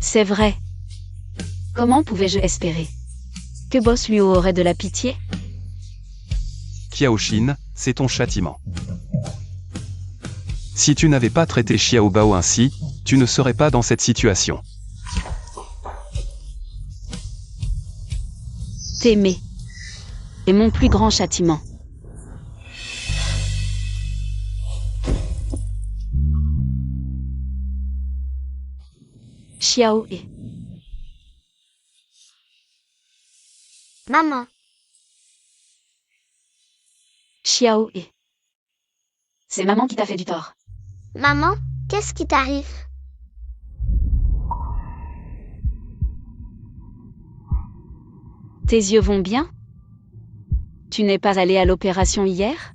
Speaker 1: C'est vrai. Comment pouvais-je espérer que Boss Luo aurait de la pitié?
Speaker 2: Qiaoshin, c'est ton châtiment. Si tu n'avais pas traité Xiao Bao ainsi, tu ne serais pas dans cette situation.
Speaker 1: T'aimer est mon plus grand châtiment. Xiaoe.
Speaker 5: Maman,
Speaker 1: Xiaoe. C'est maman qui t'a fait du tort.
Speaker 5: maman, qu'est-ce qui t'arrive?
Speaker 1: Tes yeux vont bien? Tu n'es pas allé à l'opération hier?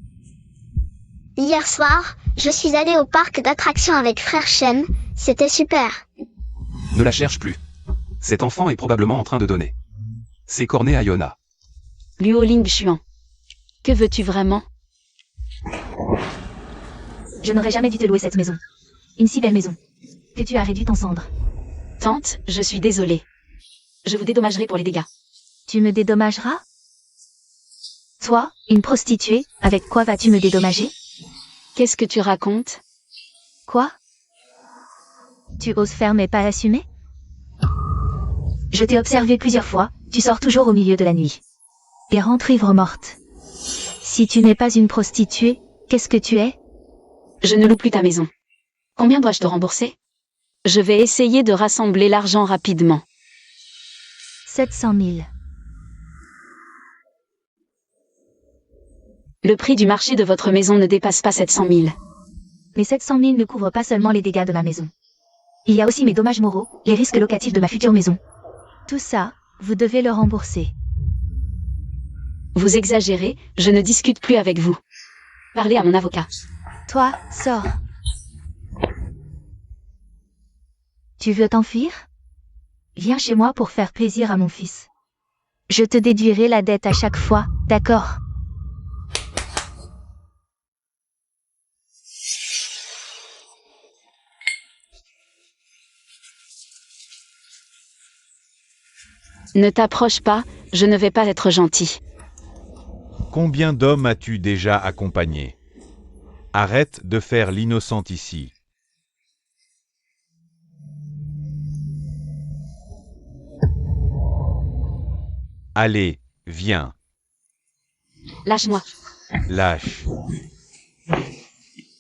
Speaker 5: Hier soir, je suis allée au parc d'attractions avec frère Shen, c'était super.
Speaker 2: Ne la cherche plus. Cet enfant est probablement en train de donner ses cornets à Yona.
Speaker 1: Luo Lingshuan. Que veux-tu vraiment?
Speaker 3: Je n'aurais jamais dû te louer cette maison. Une si belle maison. Que tu as réduite en cendres.
Speaker 1: Tante, je suis désolée. Je vous dédommagerai pour les dégâts.
Speaker 6: Tu me dédommageras? Toi, une prostituée, avec quoi vas-tu me dédommager?
Speaker 1: Qu'est-ce que tu racontes?
Speaker 6: Quoi? Tu oses faire mais pas assumer?
Speaker 3: Je t'ai observé plusieurs fois, tu sors toujours au milieu de la nuit.
Speaker 6: Et rentre ivre morte. Si tu n'es pas une prostituée, qu'est-ce que tu es?
Speaker 1: Je ne loue plus ta maison. Combien dois-je te rembourser? Je vais essayer de rassembler l'argent rapidement.
Speaker 6: 700 000.
Speaker 1: Le prix du marché de votre maison ne dépasse pas 700 000.
Speaker 3: Les 700 000 ne couvrent pas seulement les dégâts de ma maison. Il y a aussi mes dommages moraux, les risques locatifs de ma future maison.
Speaker 6: Tout ça, vous devez le rembourser.
Speaker 1: Vous exagérez, je ne discute plus avec vous. Parlez à mon avocat.
Speaker 6: Toi, sors. Tu veux t'enfuir?
Speaker 3: Viens chez moi pour faire plaisir à mon fils.
Speaker 6: Je te déduirai la dette à chaque fois, d'accord?
Speaker 1: Ne t'approche pas, je ne vais pas être gentil.
Speaker 4: Combien d'hommes as-tu déjà accompagnés? Arrête de faire l'innocente ici. Allez, viens,
Speaker 1: Lâche-moi.
Speaker 4: lâche.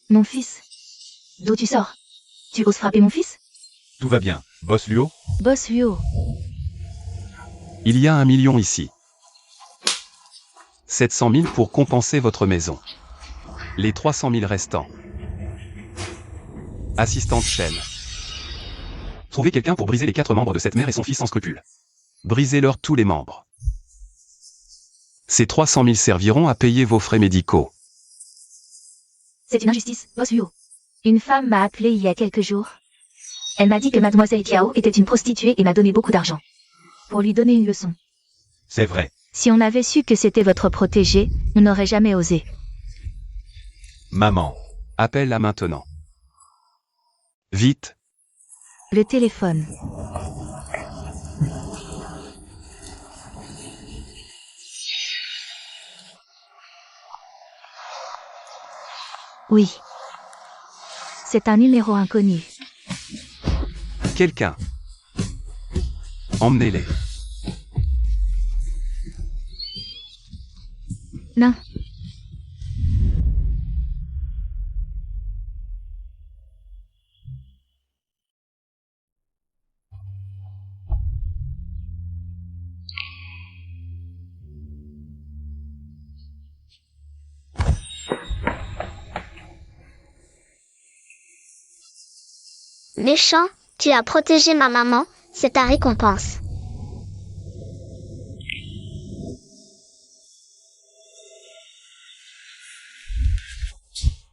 Speaker 3: Mon fils. D'où tu sors? Tu oses frapper mon fils?
Speaker 4: Tout va bien. Boss Luo?
Speaker 6: Boss Luo,
Speaker 2: Il y a 1 million ici. 700 000 pour compenser votre maison. Les 300 000 restants. Assistante Shen. Trouvez quelqu'un pour briser les 4 membres de cette mère et son fils sans scrupule. Brisez-leur tous les membres. Ces 300 000 serviront à payer vos frais médicaux.
Speaker 3: C'est une injustice, Boss Luo.
Speaker 6: une femme m'a appelé il y a quelques jours.
Speaker 3: Elle m'a dit que mademoiselle Tiao était une prostituée et m'a donné beaucoup d'argent.
Speaker 6: Pour lui donner une leçon.
Speaker 4: C'est vrai.
Speaker 6: Si on avait su que c'était votre protégé, on n'aurait jamais osé.
Speaker 4: Maman.
Speaker 2: Appelle-la maintenant. Vite.
Speaker 6: Le téléphone. Oui. C'est un numéro inconnu.
Speaker 2: Quelqu'un. Emmenez-les.
Speaker 6: Non.
Speaker 5: Méchant, tu as protégé ma maman, c'est ta récompense.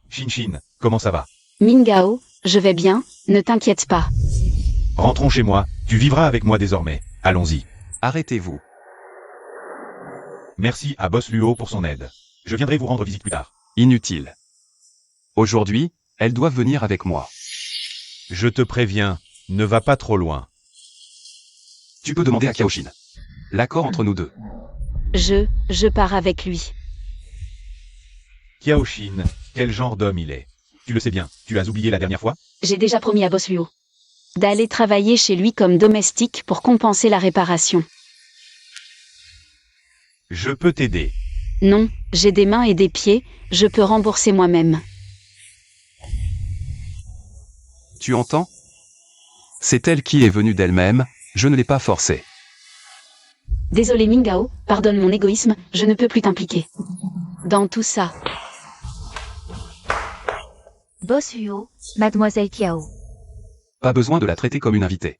Speaker 4: Shin, comment ça va?
Speaker 1: Mingao, je vais bien, ne t'inquiète pas.
Speaker 4: Rentrons chez moi. Tu vivras avec moi désormais. Allons-y.
Speaker 2: Arrêtez-vous.
Speaker 4: Merci à Boss Luo pour son aide. Je viendrai vous rendre visite plus tard.
Speaker 2: Inutile. Aujourd'hui, elles doivent venir avec moi.
Speaker 4: Je te préviens, ne va pas trop loin.
Speaker 2: Tu peux demander à Kiaoshin. L'accord entre nous deux.
Speaker 1: Je pars avec lui.
Speaker 4: Kiaoshin, quel genre d'homme il est? Tu le sais bien, tu l'as oublié la dernière fois?
Speaker 1: J'ai déjà promis à Boss Luo d'aller travailler chez lui comme domestique pour compenser la réparation.
Speaker 4: Je peux t'aider.
Speaker 1: Non, j'ai des mains et des pieds, je peux rembourser moi-même.
Speaker 2: Tu entends? C'est elle qui est venue d'elle-même, je ne l'ai pas forcée.
Speaker 1: Désolé Mingao, pardonne mon égoïsme, je ne peux plus t'impliquer dans tout ça.
Speaker 6: Boss Luo, mademoiselle Tiao.
Speaker 2: Pas besoin de la traiter comme une invitée.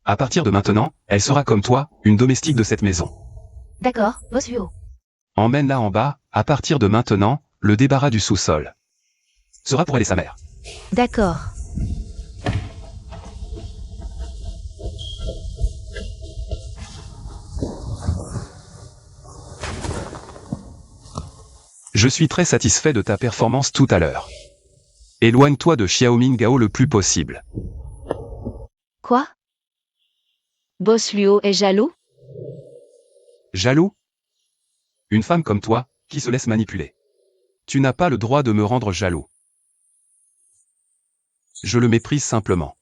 Speaker 2: À partir de maintenant, elle sera comme toi, une domestique de cette maison.
Speaker 3: D'accord, Boss Luo.
Speaker 2: Emmène-la en bas, à partir de maintenant, le débarras du sous-sol sera pour elle et sa mère.
Speaker 6: D'accord.
Speaker 2: Je suis très satisfait de ta performance tout à l'heure. Éloigne-toi de Xiaoming Gao le plus possible.
Speaker 6: Quoi?
Speaker 1: Boss Luo est jaloux?
Speaker 2: Jaloux? Une femme comme toi, qui se laisse manipuler. Tu n'as pas le droit de me rendre jaloux. Je le méprise simplement.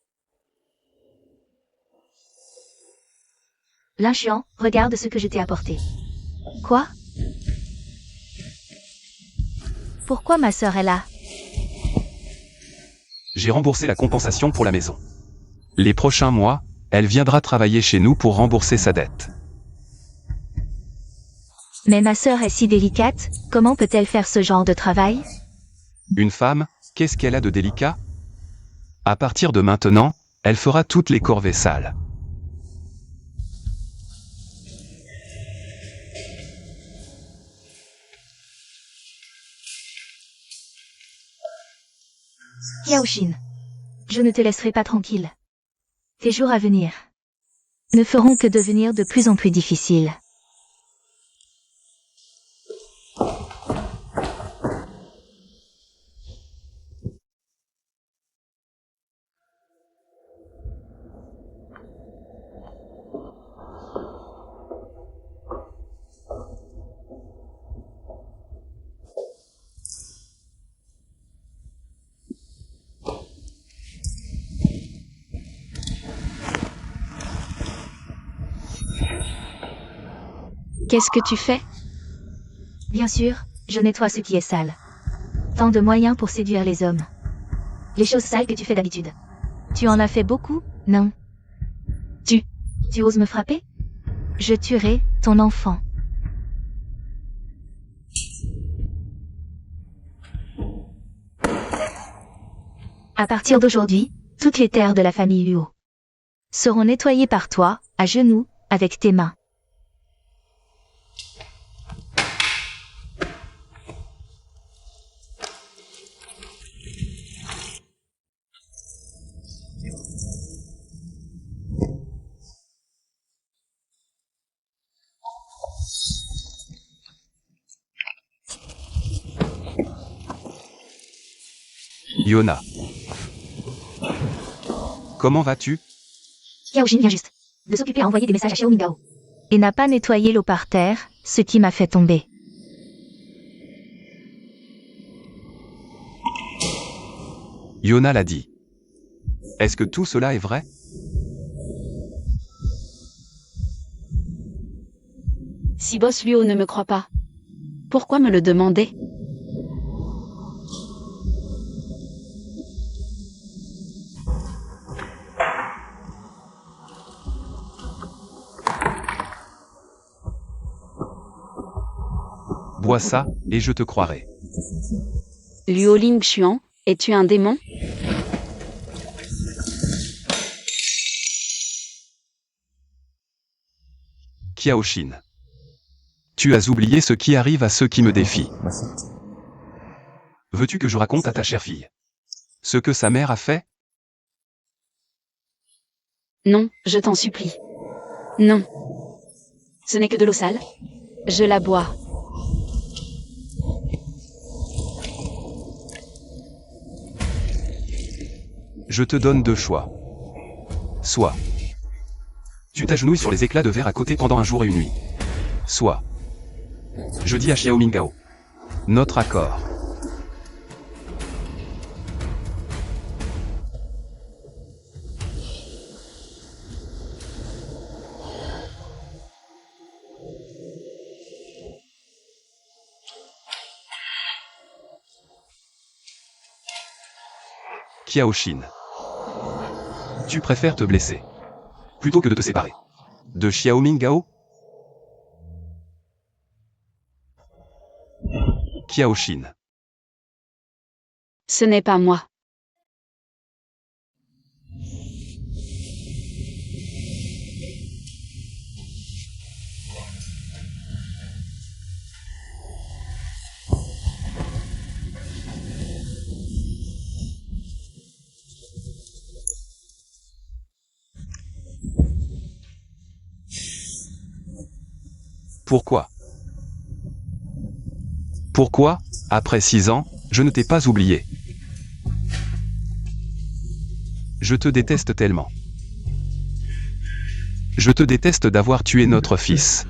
Speaker 3: L'inchiant, regarde ce que je t'ai apporté.
Speaker 6: Quoi? Pourquoi ma sœur est là?
Speaker 2: J'ai remboursé la compensation pour la maison. Les prochains mois, elle viendra travailler chez nous pour rembourser sa dette.
Speaker 6: Mais ma sœur est si délicate, comment peut-elle faire ce genre de travail?
Speaker 2: Une femme, qu'est-ce qu'elle a de délicat? À partir de maintenant, elle fera toutes les corvées sales.
Speaker 3: Kiaoshin. Je ne te laisserai pas tranquille.
Speaker 6: Tes jours à venir ne feront que devenir de plus en plus difficiles.
Speaker 1: Qu'est-ce que tu fais?
Speaker 6: Bien sûr, je nettoie ce qui est sale. Tant de moyens pour séduire les hommes.
Speaker 3: Les choses sales que tu fais d'habitude.
Speaker 6: Tu en as fait beaucoup, non?
Speaker 3: Tu oses me frapper?
Speaker 6: Je tuerai ton enfant.
Speaker 3: À partir d'aujourd'hui,
Speaker 6: Toutes les terres de la famille Luo seront nettoyées par toi, à genoux, avec tes mains.
Speaker 2: Yona. Comment vas-tu?
Speaker 3: Xiaoxin vient juste de s'occuper à envoyer des messages à Xiao Mingao.
Speaker 6: Et n'a pas nettoyé l'eau par terre, ce qui m'a fait tomber.
Speaker 2: Yona l'a dit. Est-ce que tout cela est vrai?
Speaker 1: Si Boss Luo ne me croit pas, pourquoi me le demander?
Speaker 2: Bois ça, et je te croirai.
Speaker 1: Luo Lingxuan, es-tu un démon?
Speaker 2: Qiaoxin. Tu as oublié ce qui arrive à ceux qui me défient. Veux-tu que je raconte à ta chère fille ce que sa mère a fait?
Speaker 1: Non, je t'en supplie. Non. Ce n'est que de l'eau sale. Je la bois.
Speaker 2: Je te donne deux choix. Soit tu t'agenouilles sur les éclats de verre à côté pendant un jour et une nuit. Soit je dis à Xiao Mingao notre accord. Qiaoxin. Tu préfères te blesser plutôt que de te séparer de Xiao Mingao? Qiaoxin.
Speaker 1: Ce n'est pas moi.
Speaker 2: Pourquoi? Pourquoi, après 6 ans, je ne t'ai pas oublié? Je te déteste tellement. Je te déteste d'avoir tué notre fils.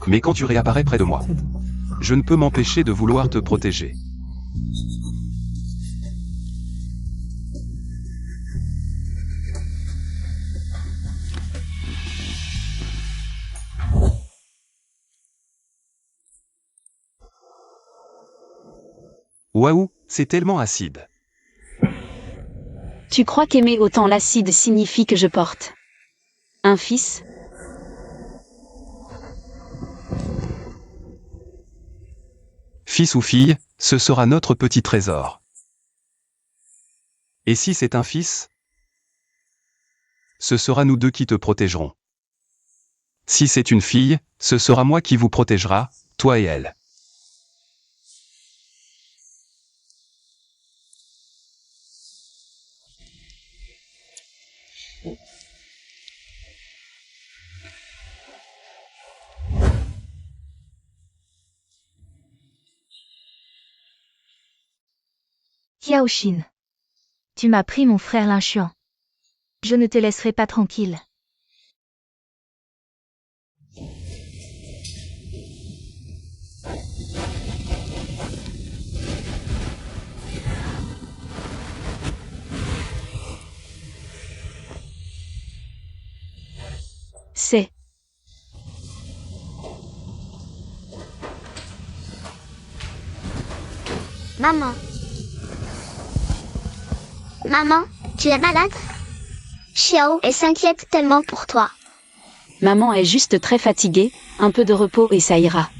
Speaker 2: Mais quand tu réapparais près de moi, je ne peux m'empêcher de vouloir te protéger. Waouh, c'est tellement acide.
Speaker 1: Tu crois qu'aimer autant l'acide signifie que je porte un fils?
Speaker 2: Fils ou fille, ce sera notre petit trésor. Et si c'est un fils? Ce sera nous deux qui te protégerons. Si c'est une fille, ce sera moi qui vous protégera, toi et elle.
Speaker 6: Qiaoxin. Tu m'as pris mon frère Linchuan. Je ne te laisserai pas tranquille.
Speaker 1: c'est?
Speaker 5: Maman. Maman, tu es malade? Xiao s'inquiète tellement pour toi.
Speaker 1: Maman est juste très fatiguée, un peu de repos et ça ira.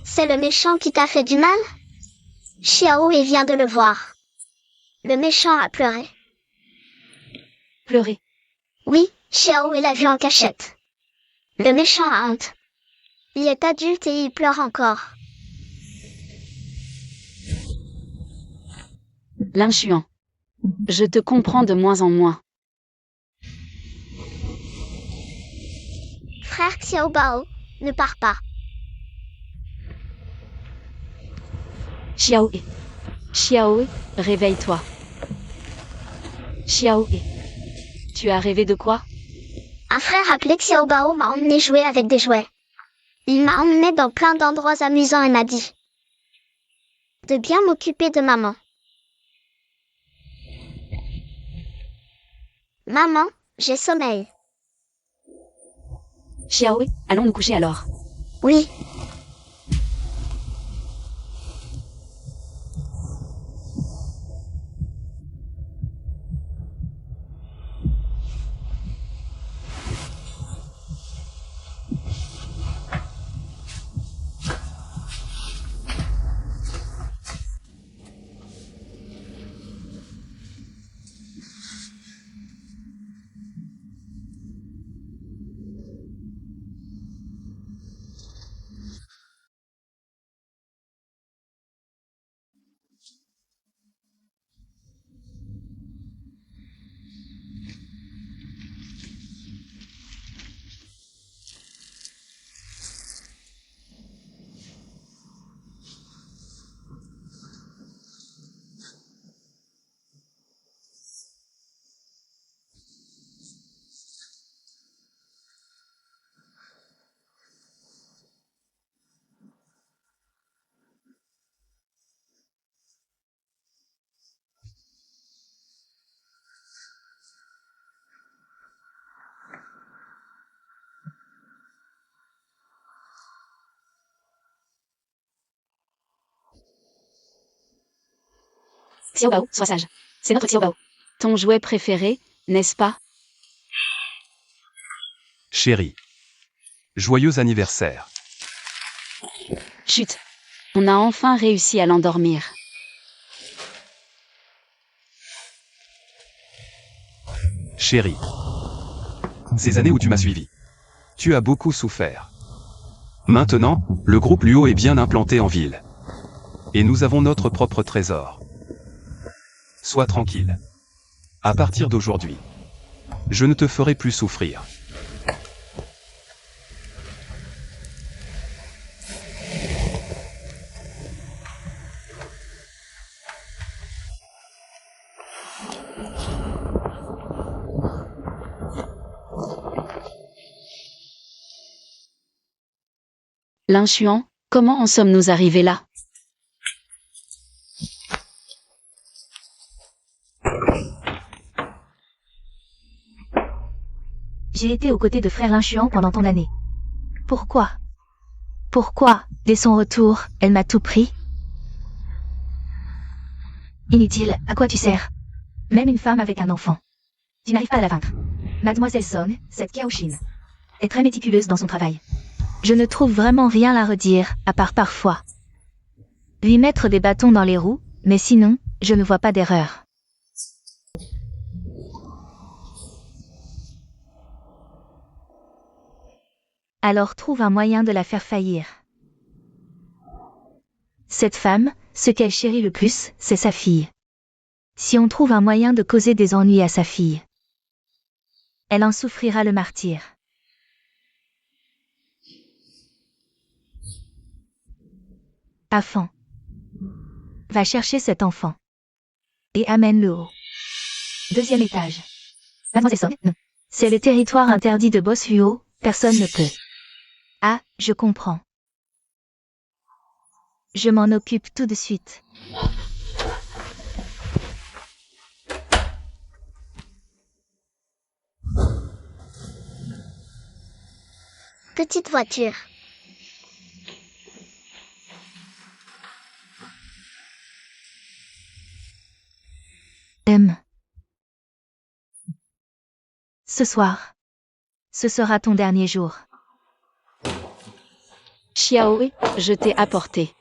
Speaker 5: C'est le méchant qui t'a fait du mal? Xiao vient de le voir. Le méchant a pleuré.
Speaker 1: Pleurer.
Speaker 5: Oui, Xiao l'a vu en cachette. Le méchant a honte. Il est adulte et il pleure encore.
Speaker 1: L'inchuant. Je te comprends de moins en moins.
Speaker 5: Frère Xiaobao, ne pars pas.
Speaker 1: Xiaoe. Xiaoe, réveille-toi. Xiaoe. Tu as rêvé de quoi?
Speaker 5: Un frère appelé Xiaobao m'a emmené jouer avec des jouets. Il m'a emmené dans plein d'endroits amusants et m'a dit de bien m'occuper de maman. Maman, j'ai sommeil.
Speaker 1: Xiaoe, allons nous coucher alors.
Speaker 5: Oui.
Speaker 1: Xiaobao, sois sage. C'est notre Xiaobao. Ton jouet préféré, n'est-ce pas?
Speaker 2: Chérie. Joyeux anniversaire.
Speaker 1: Chut. On a enfin réussi à l'endormir.
Speaker 2: Chérie. Ces années où tu m'as suivi. Tu as beaucoup souffert. Maintenant, le groupe Luo est bien implanté en ville. Et nous avons notre propre trésor. Sois tranquille. À partir d'aujourd'hui, je ne te ferai plus souffrir.
Speaker 1: L'inchuant, comment en sommes-nous arrivés là?
Speaker 3: J'ai été aux côtés de frère l'inchuant pendant ton année.
Speaker 6: Pourquoi? Pourquoi, dès son retour, elle m'a tout pris?
Speaker 3: Inutile, à quoi tu sers? Même une femme avec un enfant. Tu n'arrives pas à la vaincre. Mademoiselle Song, cette Kiaoshin, est très méticuleuse dans son travail.
Speaker 6: Je ne trouve vraiment rien à redire, à part parfois lui mettre des bâtons dans les roues, mais sinon, je ne vois pas d'erreur. Alors trouve un moyen de la faire faillir. Cette femme, ce qu'elle chérit le plus, c'est sa fille. Si on trouve un moyen de causer des ennuis à sa fille, elle en souffrira le martyre. Afan. Va chercher cet enfant. Et amène-le au
Speaker 3: 2e étage. Mademoiselle Song, non.
Speaker 6: C'est le territoire interdit de Boss Luo, personne ne peut. Ah, je comprends. Je m'en occupe tout de suite.
Speaker 5: petite voiture.
Speaker 6: Ce soir, ce sera ton dernier jour.
Speaker 1: Xiaoe, je t'ai apporté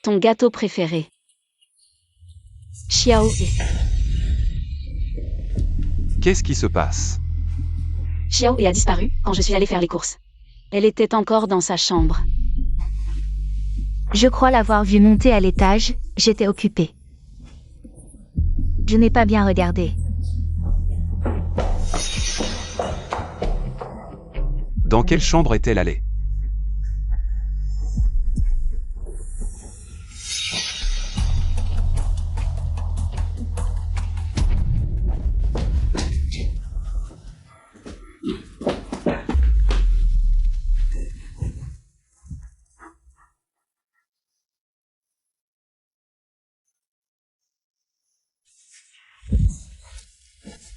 Speaker 1: ton gâteau préféré. Xiaoe.
Speaker 2: Qu'est-ce qui se passe?
Speaker 1: Xiaoe a disparu quand je suis allée faire les courses. Elle était encore dans sa chambre.
Speaker 6: Je crois l'avoir vue monter à l'étage, j'étais occupée. Je n'ai pas bien regardé.
Speaker 2: Dans quelle chambre est-elle allée?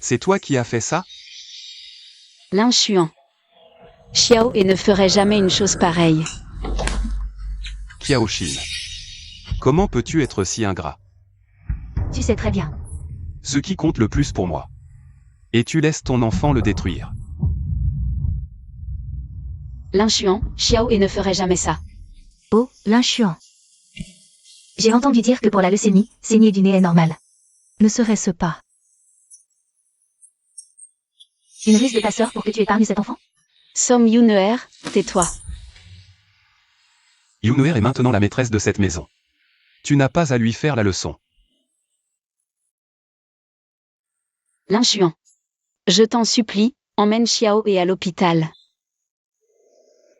Speaker 2: C'est toi qui as fait ça?
Speaker 1: L'inchuan. Xiaoe ne ferait jamais une chose pareille.
Speaker 2: Qiaoshin. Comment peux-tu être si ingrat?
Speaker 3: Tu sais très bien.
Speaker 2: Ce qui compte le plus pour moi. Et tu laisses ton enfant le détruire.
Speaker 1: L'inchuan, Xiaoe ne ferait jamais ça.
Speaker 6: Oh, l'inchuan.
Speaker 3: J'ai entendu dire que pour la leucémie, saigner du nez est normal.
Speaker 6: Ne serait-ce pas?
Speaker 3: Une ruse de ta sœur pour que tu épargnes cet enfant?
Speaker 1: Som Yuneer, tais-toi.
Speaker 2: Yuneer est maintenant la maîtresse de cette maison. Tu n'as pas à lui faire la leçon.
Speaker 1: L'inchuan. Je t'en supplie, emmène Xiaoe à l'hôpital.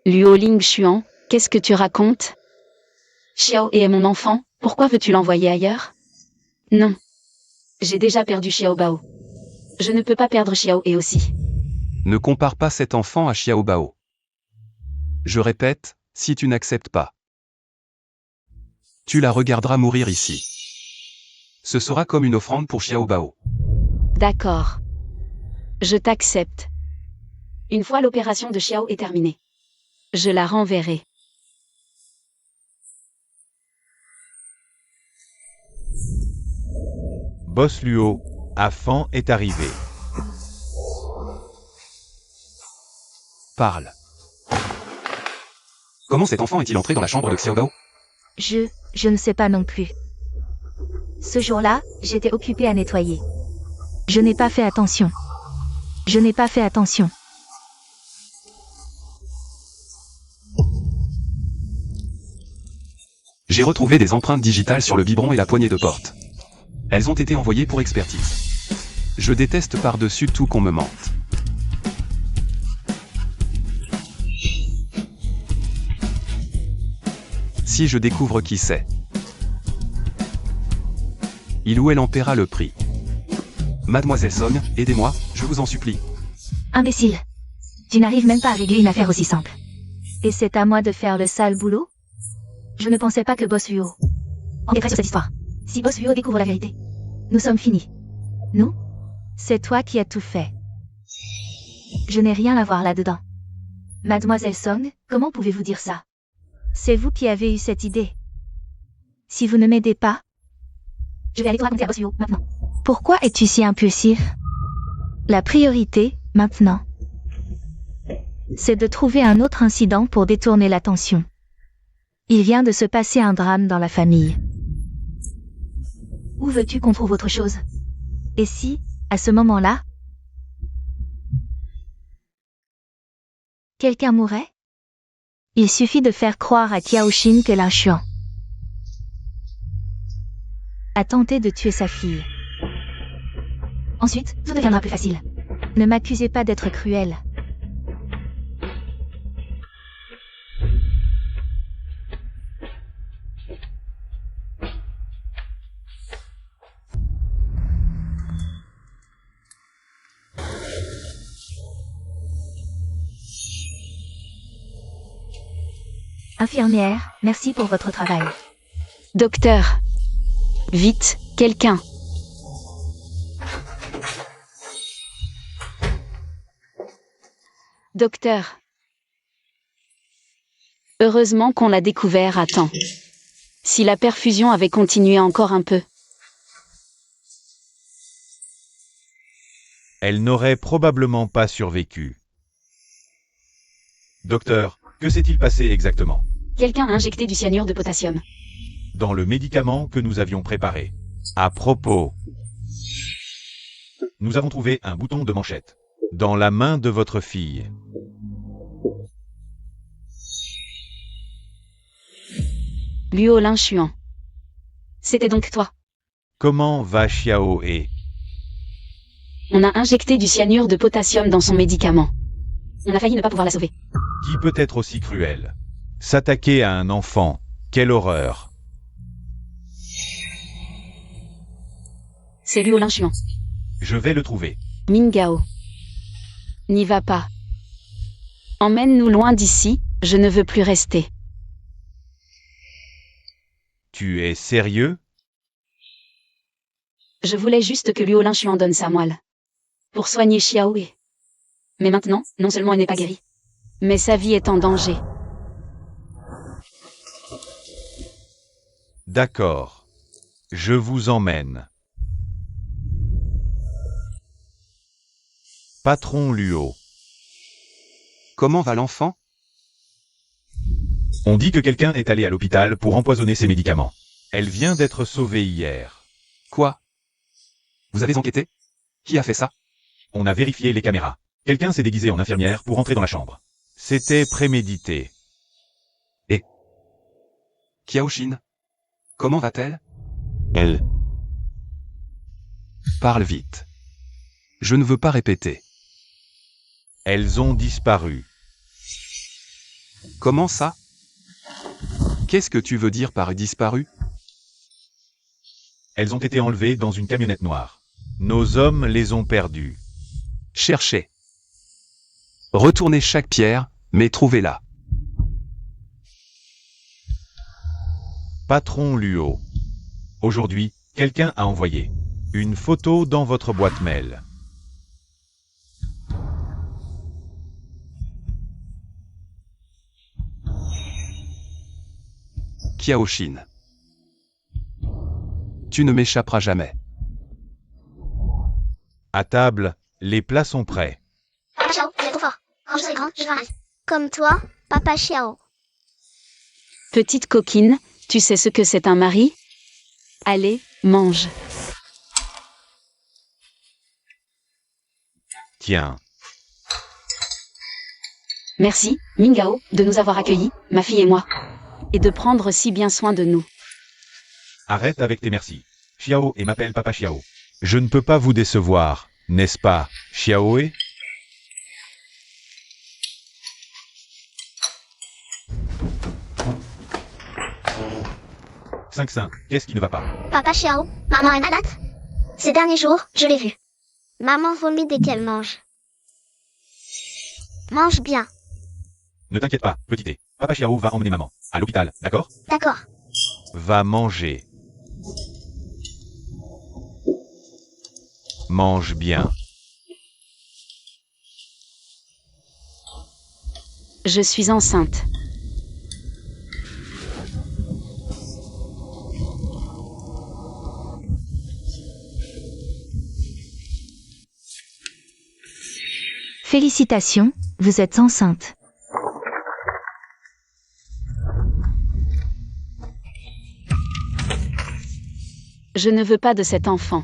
Speaker 1: Luo Lingxuan, qu'est-ce que tu racontes? Xiaoe est mon enfant, pourquoi veux-tu l'envoyer ailleurs? Non. J'ai déjà perdu Xiao Bao. Je ne peux pas perdre Xiaoe aussi.
Speaker 2: Ne compare pas cet enfant à Xiao Bao. Je répète, si tu n'acceptes pas, tu la regarderas mourir ici. Ce sera comme une offrande pour Xiao Bao.
Speaker 1: D'accord. Je t'accepte. Une fois l'opération de Xiao est terminée, je la renverrai.
Speaker 4: Boss Luo, Afan est arrivé.
Speaker 2: Parle. Comment cet enfant est-il entré dans la chambre de Xiao Bao?
Speaker 6: Je ne sais pas non plus. Ce jour-là, j'étais occupée à nettoyer. Je n'ai pas fait attention. Je n'ai pas fait attention.
Speaker 2: J'ai retrouvé des empreintes digitales sur le biberon et la poignée de porte. Elles ont été envoyées pour expertise. Je déteste par-dessus tout qu'on me mente. Si je découvre qui c'est, il ou elle en paiera le prix. Mademoiselle Song, aidez-moi, je vous en supplie.
Speaker 3: Imbécile. Tu n'arrives même pas à régler une affaire aussi simple.
Speaker 6: Et c'est à moi de faire le sale boulot?
Speaker 3: Je ne pensais pas que Boss Luo enquêterait sur cette histoire. Si Boss Luo découvre la vérité, nous sommes finis. Nous?
Speaker 6: C'est toi qui as tout fait. Je n'ai rien à voir là-dedans.
Speaker 3: Mademoiselle Song, comment pouvez-vous dire ça?
Speaker 6: C'est vous qui avez eu cette idée. Si vous ne m'aidez pas,
Speaker 3: je vais aller tout raconter à Boss Luo, maintenant.
Speaker 6: Pourquoi es-tu si impulsif? La priorité, maintenant, c'est de trouver un autre incident pour détourner l'attention. Il vient de se passer un drame dans la famille.
Speaker 3: Où veux-tu qu'on trouve autre chose?
Speaker 6: Et si, à ce moment-là, quelqu'un mourait? Il suffit de faire croire à Qiaoshin que l'inchuan a tenté de tuer sa fille.
Speaker 3: Ensuite, tout deviendra plus facile.
Speaker 6: Ne m'accusez pas d'être cruel.
Speaker 3: Infirmière, merci pour votre travail.
Speaker 1: Docteur. Vite, quelqu'un. Docteur. Heureusement qu'on l'a découvert à temps. Si la perfusion avait continué encore un peu.
Speaker 4: Elle n'aurait probablement pas survécu. Docteur, que s'est-il passé exactement?
Speaker 1: Quelqu'un a injecté du cyanure de potassium.
Speaker 4: Dans le médicament que nous avions préparé. À propos, nous avons trouvé un bouton de manchette dans la main de votre fille.
Speaker 1: Luo Lingshuan. C'était donc toi.
Speaker 4: Comment va Xiao He?
Speaker 1: On a injecté du cyanure de potassium dans son médicament. On a failli ne pas pouvoir la sauver.
Speaker 4: Qui peut être aussi cruel? S'attaquer à un enfant, quelle horreur!
Speaker 1: C'est Luo Lingshuan.
Speaker 4: Je vais le trouver.
Speaker 1: Mingao. N'y va pas. Emmène-nous loin d'ici, je ne veux plus rester.
Speaker 4: Tu es sérieux?
Speaker 1: Je voulais juste que Luo Lingshuan donne sa moelle. Pour soigner Xiao He. Mais maintenant, non seulement elle n'est pas guérie, mais sa vie est en danger.
Speaker 4: D'accord. Je vous emmène. Patron Luo.
Speaker 2: Comment va l'enfant?
Speaker 4: On dit que quelqu'un est allé à l'hôpital pour empoisonner ses médicaments. Elle vient d'être sauvée hier.
Speaker 2: Quoi? Vous avez enquêté? Qui a fait ça?
Speaker 4: On a vérifié les caméras. Quelqu'un s'est déguisé en infirmière pour entrer dans la chambre. C'était prémédité.
Speaker 2: Kiaoshin? Comment va-t-elle?
Speaker 4: Elle.
Speaker 2: Parle vite. Je ne veux pas répéter.
Speaker 4: Elles ont disparu.
Speaker 2: Comment ça? Qu'est-ce que tu veux dire par disparu?
Speaker 4: Elles ont été enlevées dans une camionnette noire. Nos hommes les ont perdues.
Speaker 2: Cherchez. Retournez chaque pierre, mais trouvez-la.
Speaker 4: Patron Luo. Aujourd'hui, quelqu'un a envoyé une photo dans votre boîte mail.
Speaker 2: Kiaoshin. Tu ne m'échapperas jamais.
Speaker 4: À table, les plats sont prêts.
Speaker 5: Papa Xiao, vous êtes trop fort. Range ça écran, je ramasse. Comme toi, Papa Xiao.
Speaker 1: Petite coquine, tu sais ce que c'est un mari? Allez, mange.
Speaker 4: Tiens,
Speaker 1: Merci, Mingao, de nous avoir accueillis, ma fille et moi. Et de prendre si bien soin de nous.
Speaker 4: arrête avec tes merci. Xiao et m'appelle Papa Xiao. Je ne peux pas vous décevoir, n'est-ce pas, Xiao He? Qu'est-ce qui ne va pas?
Speaker 5: Papa Xiao, maman est malade. Ces derniers jours, je l'ai vue. Maman vomit dès qu'elle mange. Mange bien.
Speaker 4: Ne t'inquiète pas, petite. Papa Xiao va emmener maman à l'hôpital, d'accord?
Speaker 5: D'accord.
Speaker 4: Va manger. Mange bien.
Speaker 1: Je suis enceinte.
Speaker 6: Félicitations, vous êtes enceinte.
Speaker 1: Je ne veux pas de cet enfant.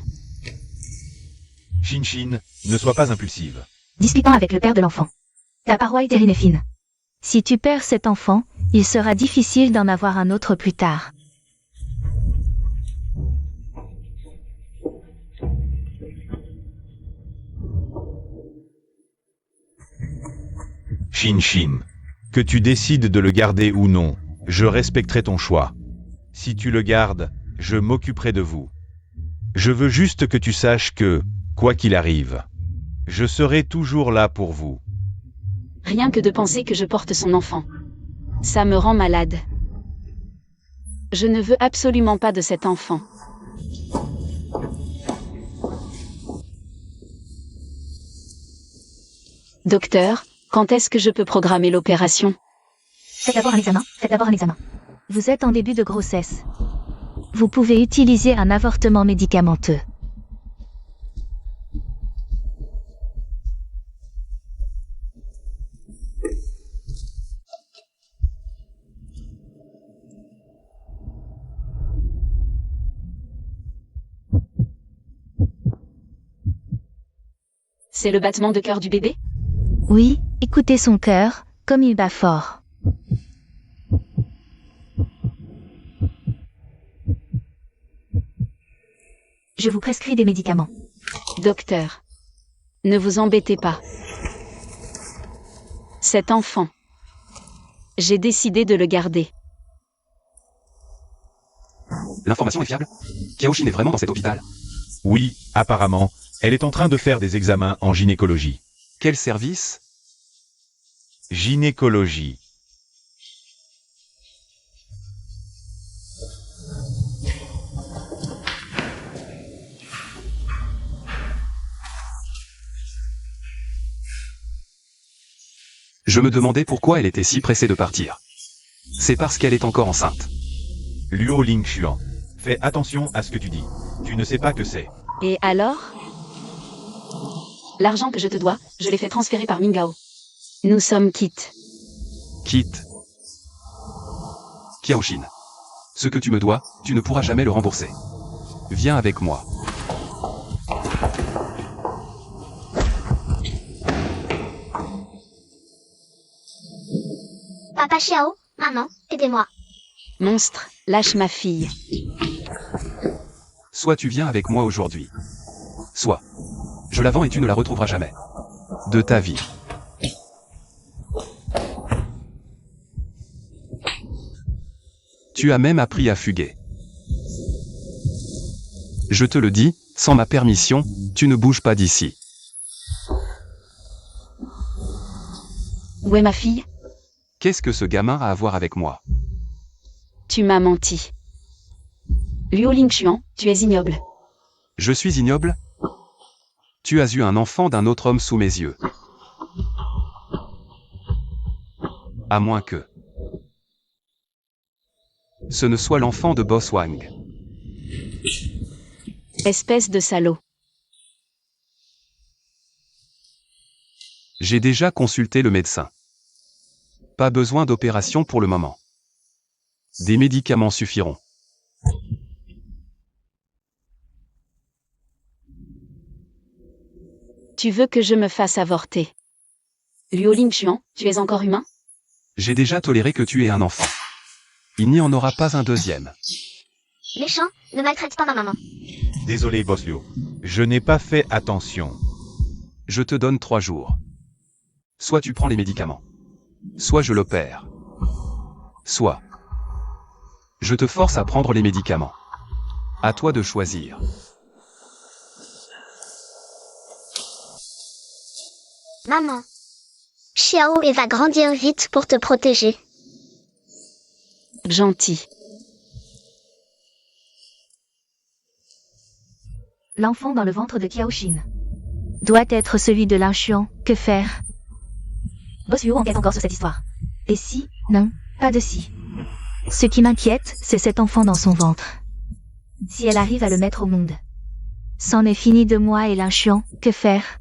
Speaker 4: Shin, ne sois pas impulsive.
Speaker 3: Discutant avec le père de l'enfant. Ta paroi est terrine et fine.
Speaker 6: Si tu perds cet enfant, il sera difficile d'en avoir un autre plus tard.
Speaker 4: Shin, que tu décides de le garder ou non, je respecterai ton choix. Si tu le gardes, je m'occuperai de vous. Je veux juste que tu saches que, quoi qu'il arrive, je serai toujours là pour vous.
Speaker 1: Rien que de penser que je porte son enfant. Ça me rend malade. Je ne veux absolument pas de cet enfant. Docteur, quand est-ce que je peux programmer l'opération?
Speaker 3: Faites d'abord un examen. Faites d'abord un examen.
Speaker 6: Vous êtes en début de grossesse. Vous pouvez utiliser un avortement médicamenteux.
Speaker 1: C'est le battement de cœur du bébé?
Speaker 6: Oui, écoutez son cœur, comme il bat fort.
Speaker 3: Je vous prescris des médicaments.
Speaker 1: Docteur. Ne vous embêtez pas. Cet enfant. J'ai décidé de le garder.
Speaker 2: L'information est fiable? Kiaoshin est vraiment dans cet hôpital?
Speaker 4: Oui, apparemment, elle est en train de faire des examens en gynécologie.
Speaker 2: Quel service?
Speaker 4: Gynécologie.
Speaker 2: Je me demandais pourquoi elle était si pressée de partir. C'est parce qu'elle est encore enceinte.
Speaker 4: Luo Lingxuan. Fais attention à ce que tu dis. Tu ne sais pas que c'est.
Speaker 1: Et alors? L'argent que je te dois, je l'ai fait transférer par Mingao. Nous sommes quittes.
Speaker 2: Quitte. Kiaoshin. Ce que tu me dois, tu ne pourras jamais le rembourser. Viens avec moi.
Speaker 5: Papa Xiao, maman, aidez-moi.
Speaker 1: Monstre, lâche ma fille.
Speaker 2: Soit tu viens avec moi aujourd'hui. Soit. Je la vends et tu ne la retrouveras jamais. De ta vie. Tu as même appris à fuguer. Je te le dis, sans ma permission, tu ne bouges pas d'ici.
Speaker 1: Où est ma fille?
Speaker 2: Qu'est-ce que ce gamin a à voir avec moi?
Speaker 1: Tu m'as menti. Luo Lingxuan, tu es ignoble.
Speaker 2: Je suis ignoble? Tu as eu un enfant d'un autre homme sous mes yeux. À moins que... ce ne soit l'enfant de Boss Wang.
Speaker 1: Espèce de salaud.
Speaker 2: J'ai déjà consulté le médecin. Pas besoin d'opération pour le moment. Des médicaments suffiront.
Speaker 1: Tu veux que je me fasse avorter? Luo Lingxuan, tu es encore humain?
Speaker 2: J'ai déjà toléré que tu aies un enfant. Il n'y en aura pas un deuxième.
Speaker 5: Méchant, ne maltraite pas ma maman.
Speaker 4: Désolé, Boss Liu. Je n'ai pas fait attention.
Speaker 2: Je te donne 3 jours. Soit tu prends les médicaments. Soit je l'opère. Soit. Je te force à prendre les médicaments. À toi de choisir.
Speaker 5: Maman. Xiao et va grandir vite pour te protéger.
Speaker 1: Gentil.
Speaker 3: L'enfant dans le ventre de Kiaoshin.
Speaker 6: Doit être celui de Lingxuan. Que faire?
Speaker 3: Boss Liu enquête encore sur cette histoire. Et si?
Speaker 6: Non, pas de si. Ce qui m'inquiète, c'est cet enfant dans son ventre.
Speaker 3: Si elle arrive à le mettre au monde.
Speaker 6: C'en est fini de moi et Lingxuan. Que faire?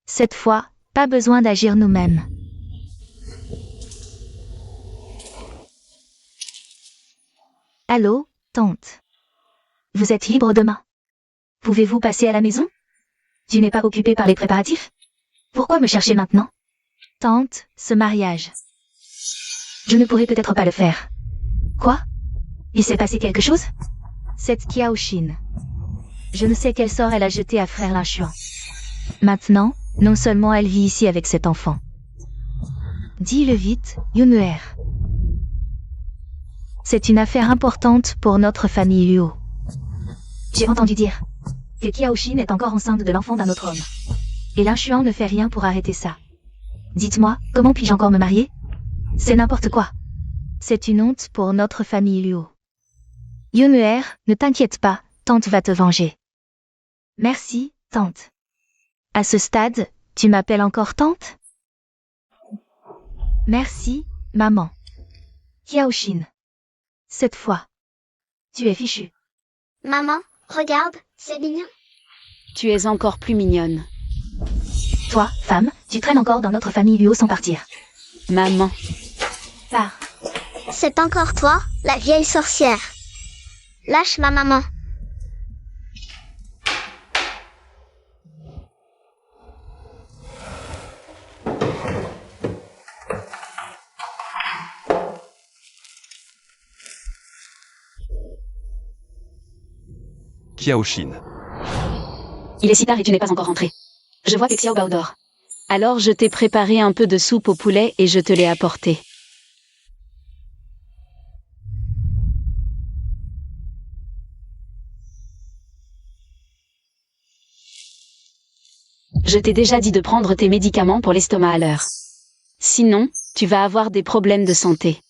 Speaker 6: Cette fois, pas besoin d'agir nous-mêmes. Allô, tante.
Speaker 3: Vous êtes libre demain. Pouvez-vous passer à la maison? Tu n'es pas occupée par les préparatifs? Pourquoi me chercher maintenant?
Speaker 6: Tante, ce mariage.
Speaker 3: Je ne pourrai peut-être pas le faire. Quoi? Il s'est passé quelque chose?
Speaker 6: Cette Kiaoshin. Je ne sais quel sort elle a jeté à frère Lingxuan. Maintenant, non seulement elle vit ici avec cet enfant. Dis-le vite, Yunuer. C'est une affaire importante pour notre famille Luo.
Speaker 3: J'ai entendu dire que Kiaoshin est encore enceinte de l'enfant d'un autre homme. Et Lingxuan ne fait rien pour arrêter ça. Dites-moi, comment puis-je encore me marier? C'est n'importe quoi.
Speaker 6: C'est une honte pour notre famille Luo. Yunuer, ne t'inquiète pas, tante va te venger.
Speaker 3: Merci, tante.
Speaker 6: À ce stade, tu m'appelles encore tante? Merci, maman. Kiaoshin. Cette fois. Tu es fichu.
Speaker 5: Maman, regarde, c'est mignon.
Speaker 1: Tu es encore plus mignonne.
Speaker 3: Toi, femme, tu traînes encore dans notre famille Luo sans partir.
Speaker 1: Maman,
Speaker 3: Pars.
Speaker 5: C'est encore toi, la vieille sorcière. Lâche ma maman.
Speaker 2: Kiaoshin.
Speaker 1: il est si tard et tu n'es pas encore rentré. Je vois que Xiao Bao dort. Alors je t'ai préparé un peu de soupe au poulet et je te l'ai apporté. Je t'ai déjà dit de prendre tes médicaments pour l'estomac à l'heure. Sinon, tu vas avoir des problèmes de santé.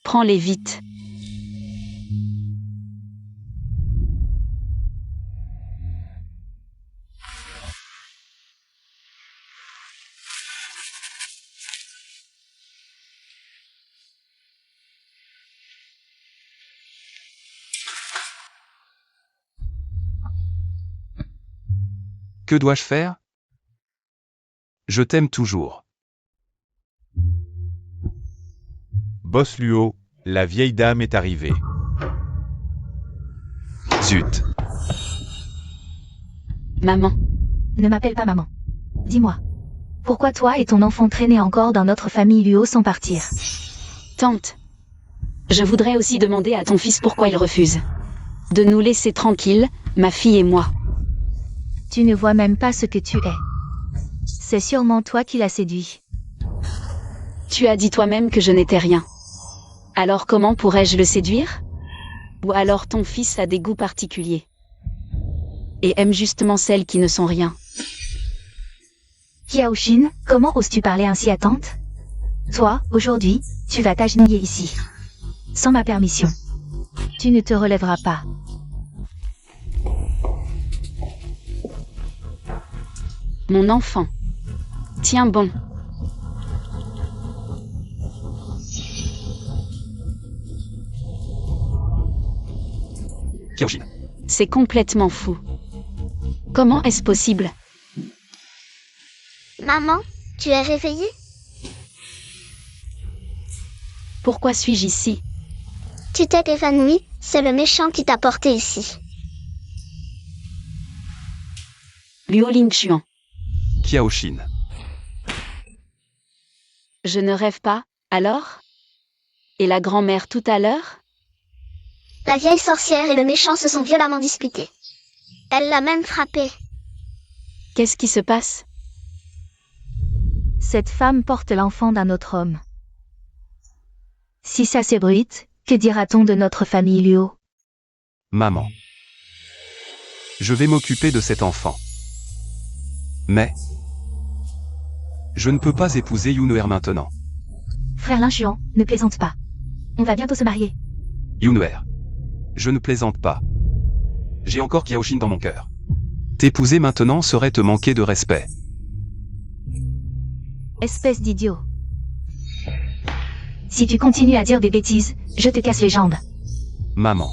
Speaker 1: Prends-les vite.
Speaker 2: Que dois-je faire? Je t'aime toujours.
Speaker 4: Boss Luo, la vieille dame est arrivée.
Speaker 2: Zut.
Speaker 1: Maman,
Speaker 3: Ne m'appelle pas maman. Dis-moi. Pourquoi toi et ton enfant traînez encore dans notre famille Luo sans partir?
Speaker 1: tante. Je voudrais aussi demander à ton fils pourquoi il refuse. De nous laisser tranquilles, ma fille et moi.
Speaker 6: Tu ne vois même pas ce que tu es. C'est sûrement toi qui l'as séduit.
Speaker 1: Tu as dit toi-même que je n'étais rien. Alors comment pourrais-je le séduire? Ou alors ton fils a des goûts particuliers et aime justement celles qui ne sont rien.
Speaker 3: Kiaoshin, comment oses-tu parler ainsi à tante? Toi, aujourd'hui, tu vas t'agenouiller ici. Sans ma permission.
Speaker 6: Tu ne te relèveras pas.
Speaker 1: Mon enfant. Tiens bon.
Speaker 2: Kiaoshin.
Speaker 1: C'est complètement fou. Comment est-ce possible?
Speaker 5: Maman, tu es réveillée?
Speaker 1: Pourquoi suis-je ici?
Speaker 5: Tu t'es évanouie, c'est le méchant qui t'a porté ici.
Speaker 1: Luo Lingxuan.
Speaker 2: Kiaoshin.
Speaker 1: Je ne rêve pas, alors? Et la grand-mère tout à l'heure?
Speaker 5: La vieille sorcière et le méchant se sont violemment disputés. Elle l'a même frappé.
Speaker 1: Qu'est-ce qui se passe?
Speaker 6: Cette femme porte l'enfant d'un autre homme. Si ça s'ébruite, que dira-t-on de notre famille Luo?
Speaker 2: Maman. Je vais m'occuper de cet enfant. Mais je ne peux pas épouser Yunuer maintenant.
Speaker 3: Frère Lin-Chuan, ne plaisante pas. On va bientôt se marier.
Speaker 2: Yunuer. Je ne plaisante pas. J'ai encore Kiaoshin dans mon cœur. T'épouser maintenant serait te manquer de respect.
Speaker 6: Espèce d'idiot.
Speaker 3: Si tu continues à dire des bêtises, je te casse les jambes.
Speaker 2: Maman.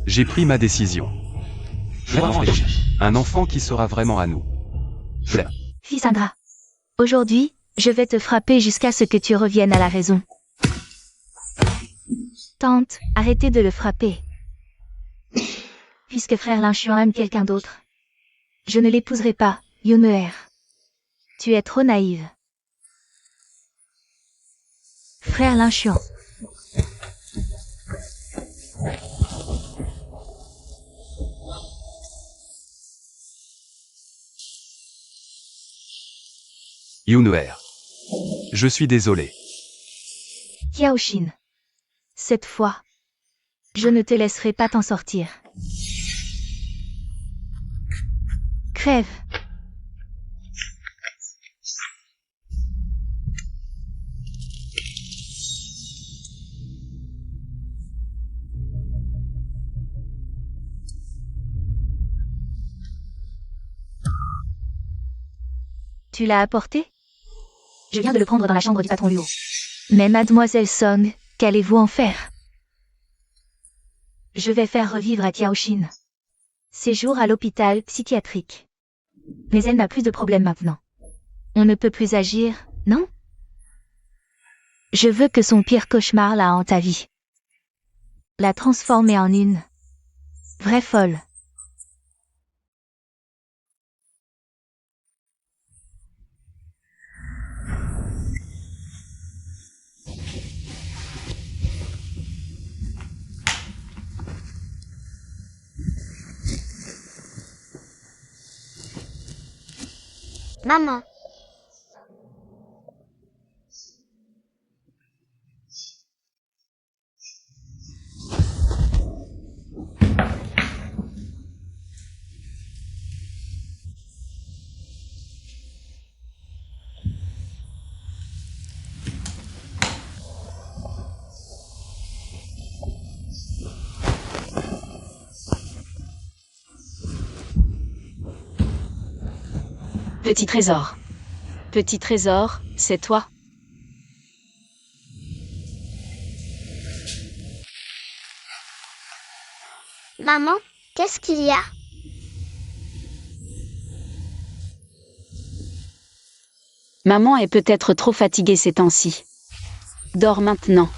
Speaker 2: J'ai pris ma décision. Un enfant qui sera vraiment à nous.
Speaker 3: Fils ingrat.
Speaker 6: Aujourd'hui, je vais te frapper jusqu'à ce que tu reviennes à la raison. Tante, arrêtez de le frapper.
Speaker 3: Puisque frère Lin-Chuan aime quelqu'un d'autre.
Speaker 6: Je ne l'épouserai pas, Yunuer. Tu es trop naïve. Frère Lin-Chuan.
Speaker 2: Yunuer. Je suis désolé.
Speaker 6: Kiaoshin. Cette fois, je ne te laisserai pas t'en sortir. Crève. Tu l'as apporté?
Speaker 3: Je viens de le prendre dans la chambre du patron Luo.
Speaker 6: Mais mademoiselle Song, qu'allez-vous en faire? Je vais faire revivre à Tiaoshin. Séjour à l'hôpital psychiatrique. Mais elle n'a plus de problème maintenant. On ne peut plus agir, non? Je veux que son pire cauchemar la hante à vie. La transformer en une vraie folle.
Speaker 5: Maman.
Speaker 1: Petit trésor. Petit trésor, c'est toi.
Speaker 5: Maman, qu'est-ce qu'il y a?
Speaker 1: Maman est peut-être trop fatiguée ces temps-ci. Dors maintenant.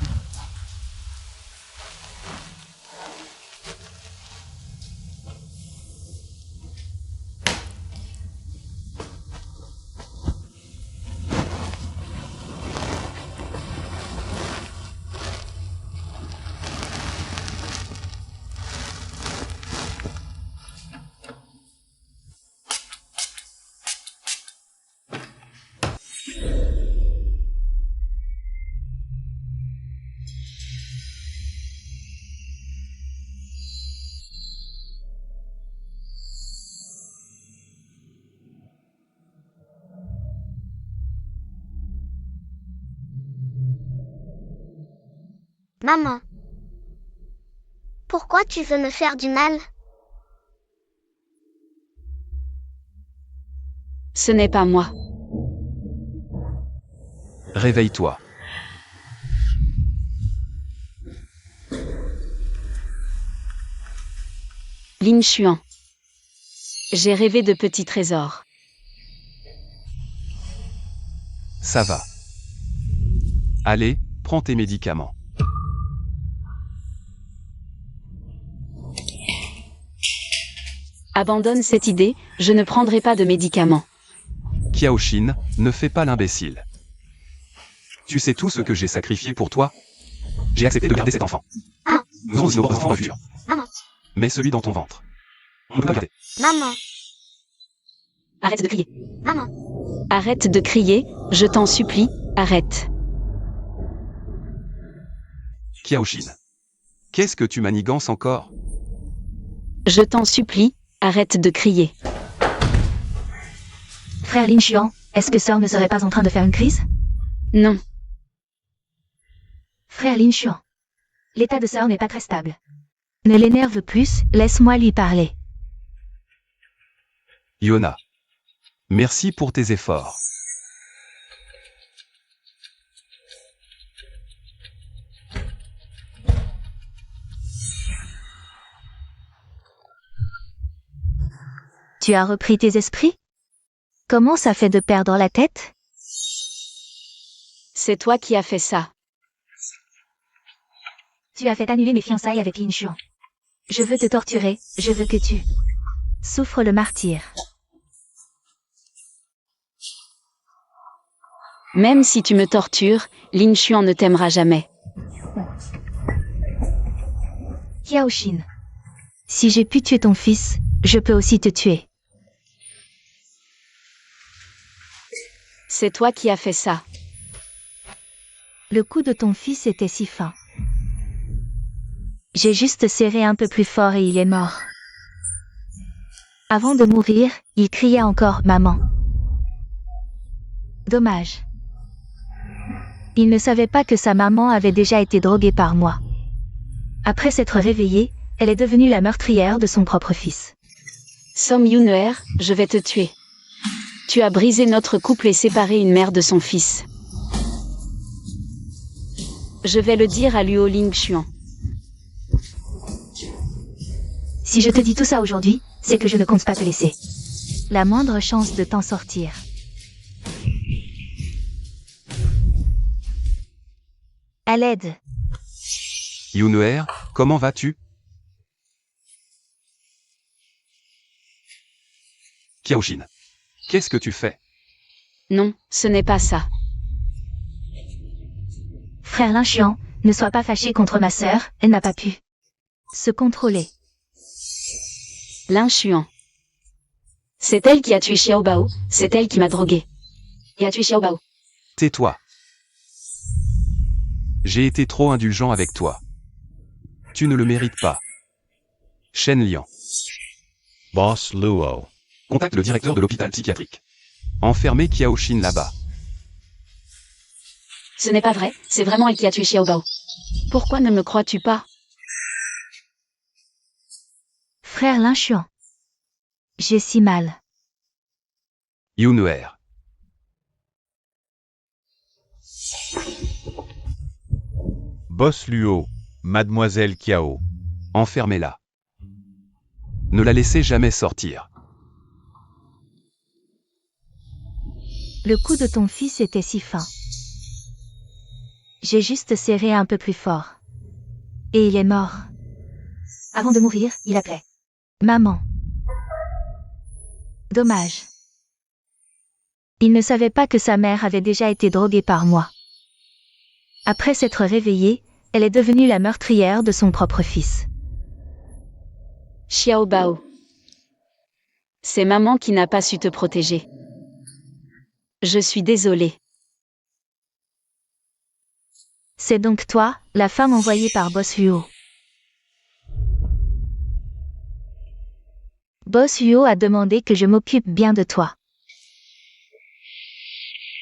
Speaker 5: Maman. Pourquoi tu veux me faire du mal?
Speaker 1: Ce n'est pas moi.
Speaker 2: Réveille-toi.
Speaker 1: Lin Xuan. J'ai rêvé de petits trésors.
Speaker 2: Ça va. Allez, prends tes médicaments.
Speaker 1: Abandonne cette idée, je ne prendrai pas de médicaments.
Speaker 2: Tiaoshin, ne fais pas l'imbécile. Tu sais tout ce que j'ai sacrifié pour toi? J'ai accepté de garder cet enfant. Nous aurons aussi nos propres enfants dans le futur.
Speaker 5: Maman.
Speaker 2: Mais celui dans ton ventre. On ne peut pas le garder.
Speaker 5: Maman.
Speaker 1: Arrête de crier.
Speaker 5: Maman.
Speaker 1: Arrête de crier, je t'en supplie, arrête.
Speaker 2: Tiaoshin. Qu'est-ce que tu manigances encore?
Speaker 1: Je t'en supplie, arrête de crier.
Speaker 3: Frère Lin Xuan, est-ce que Sœur ne serait pas en train de faire une crise?
Speaker 1: Non.
Speaker 3: Frère Lin Xuan. L'état de Sœur n'est pas très stable.
Speaker 6: Ne l'énerve plus, laisse-moi lui parler.
Speaker 2: Yona. Merci pour tes efforts.
Speaker 6: Tu as repris tes esprits? Comment ça fait de perdre la tête?
Speaker 1: C'est toi qui as fait ça.
Speaker 3: Tu as fait annuler mes fiançailles avec Lin Xuan. Je veux te torturer, je veux que tu
Speaker 6: Souffre le martyr.
Speaker 1: Même si tu me tortures, Lin Xuan ne t'aimera jamais.
Speaker 6: Tiaoshin. Si j'ai pu tuer ton fils, je peux aussi te tuer.
Speaker 1: C'est toi qui as fait ça.
Speaker 6: Le coup de ton fils était si fin. J'ai juste serré un peu plus fort et il est mort. Avant de mourir, il cria encore « Maman ». Dommage. Il ne savait pas que sa maman avait déjà été droguée par moi. Après s'être réveillée, elle est devenue la meurtrière de son propre fils.
Speaker 1: Som Yuneer, je vais te tuer. Tu as brisé notre couple et séparé une mère de son fils. Je vais le dire à Luo Lingxuan.
Speaker 3: Si je te dis tout ça aujourd'hui, c'est que je ne compte pas te laisser.
Speaker 6: La moindre chance de t'en sortir. À l'aide.
Speaker 2: Yuneer, comment vas-tu? Kiaoshin. Qu'est-ce que tu fais?
Speaker 1: Non, ce n'est pas ça.
Speaker 3: Frère Lin-Chuan, ne sois pas fâché contre ma sœur, elle n'a pas pu
Speaker 6: Se contrôler.
Speaker 1: Lin-Chuan. C'est elle qui a tué Xiao Bao, c'est elle qui m'a drogué. Et a tué Xiao Bao.
Speaker 2: Tais-toi. J'ai été trop indulgent avec toi. Tu ne le mérites pas. Shen Liang.
Speaker 4: Boss Luo.
Speaker 2: Contacte le directeur de l'hôpital psychiatrique. Enfermez Kiaoshin là-bas.
Speaker 1: Ce n'est pas vrai, c'est vraiment elle qui a tué Xiao Bao. Pourquoi ne me crois-tu pas?
Speaker 6: Frère Lin-Chuan. J'ai si mal.
Speaker 2: Yuneer.
Speaker 4: Boss Luo. Mademoiselle Kiao.
Speaker 2: Enfermez-la. Ne la laissez jamais sortir.
Speaker 6: Le coup de ton fils était si fin. J'ai juste serré un peu plus fort. Et il est mort.
Speaker 3: Avant de mourir, il appelait.
Speaker 6: Maman. Dommage. Il ne savait pas que sa mère avait déjà été droguée par moi. Après s'être réveillée, elle est devenue la meurtrière de son propre fils.
Speaker 1: Xiao Bao. C'est maman qui n'a pas su te protéger. Je suis désolée.
Speaker 6: C'est donc toi, la femme envoyée par Boss Huo. Boss Huo a demandé que je m'occupe bien de toi.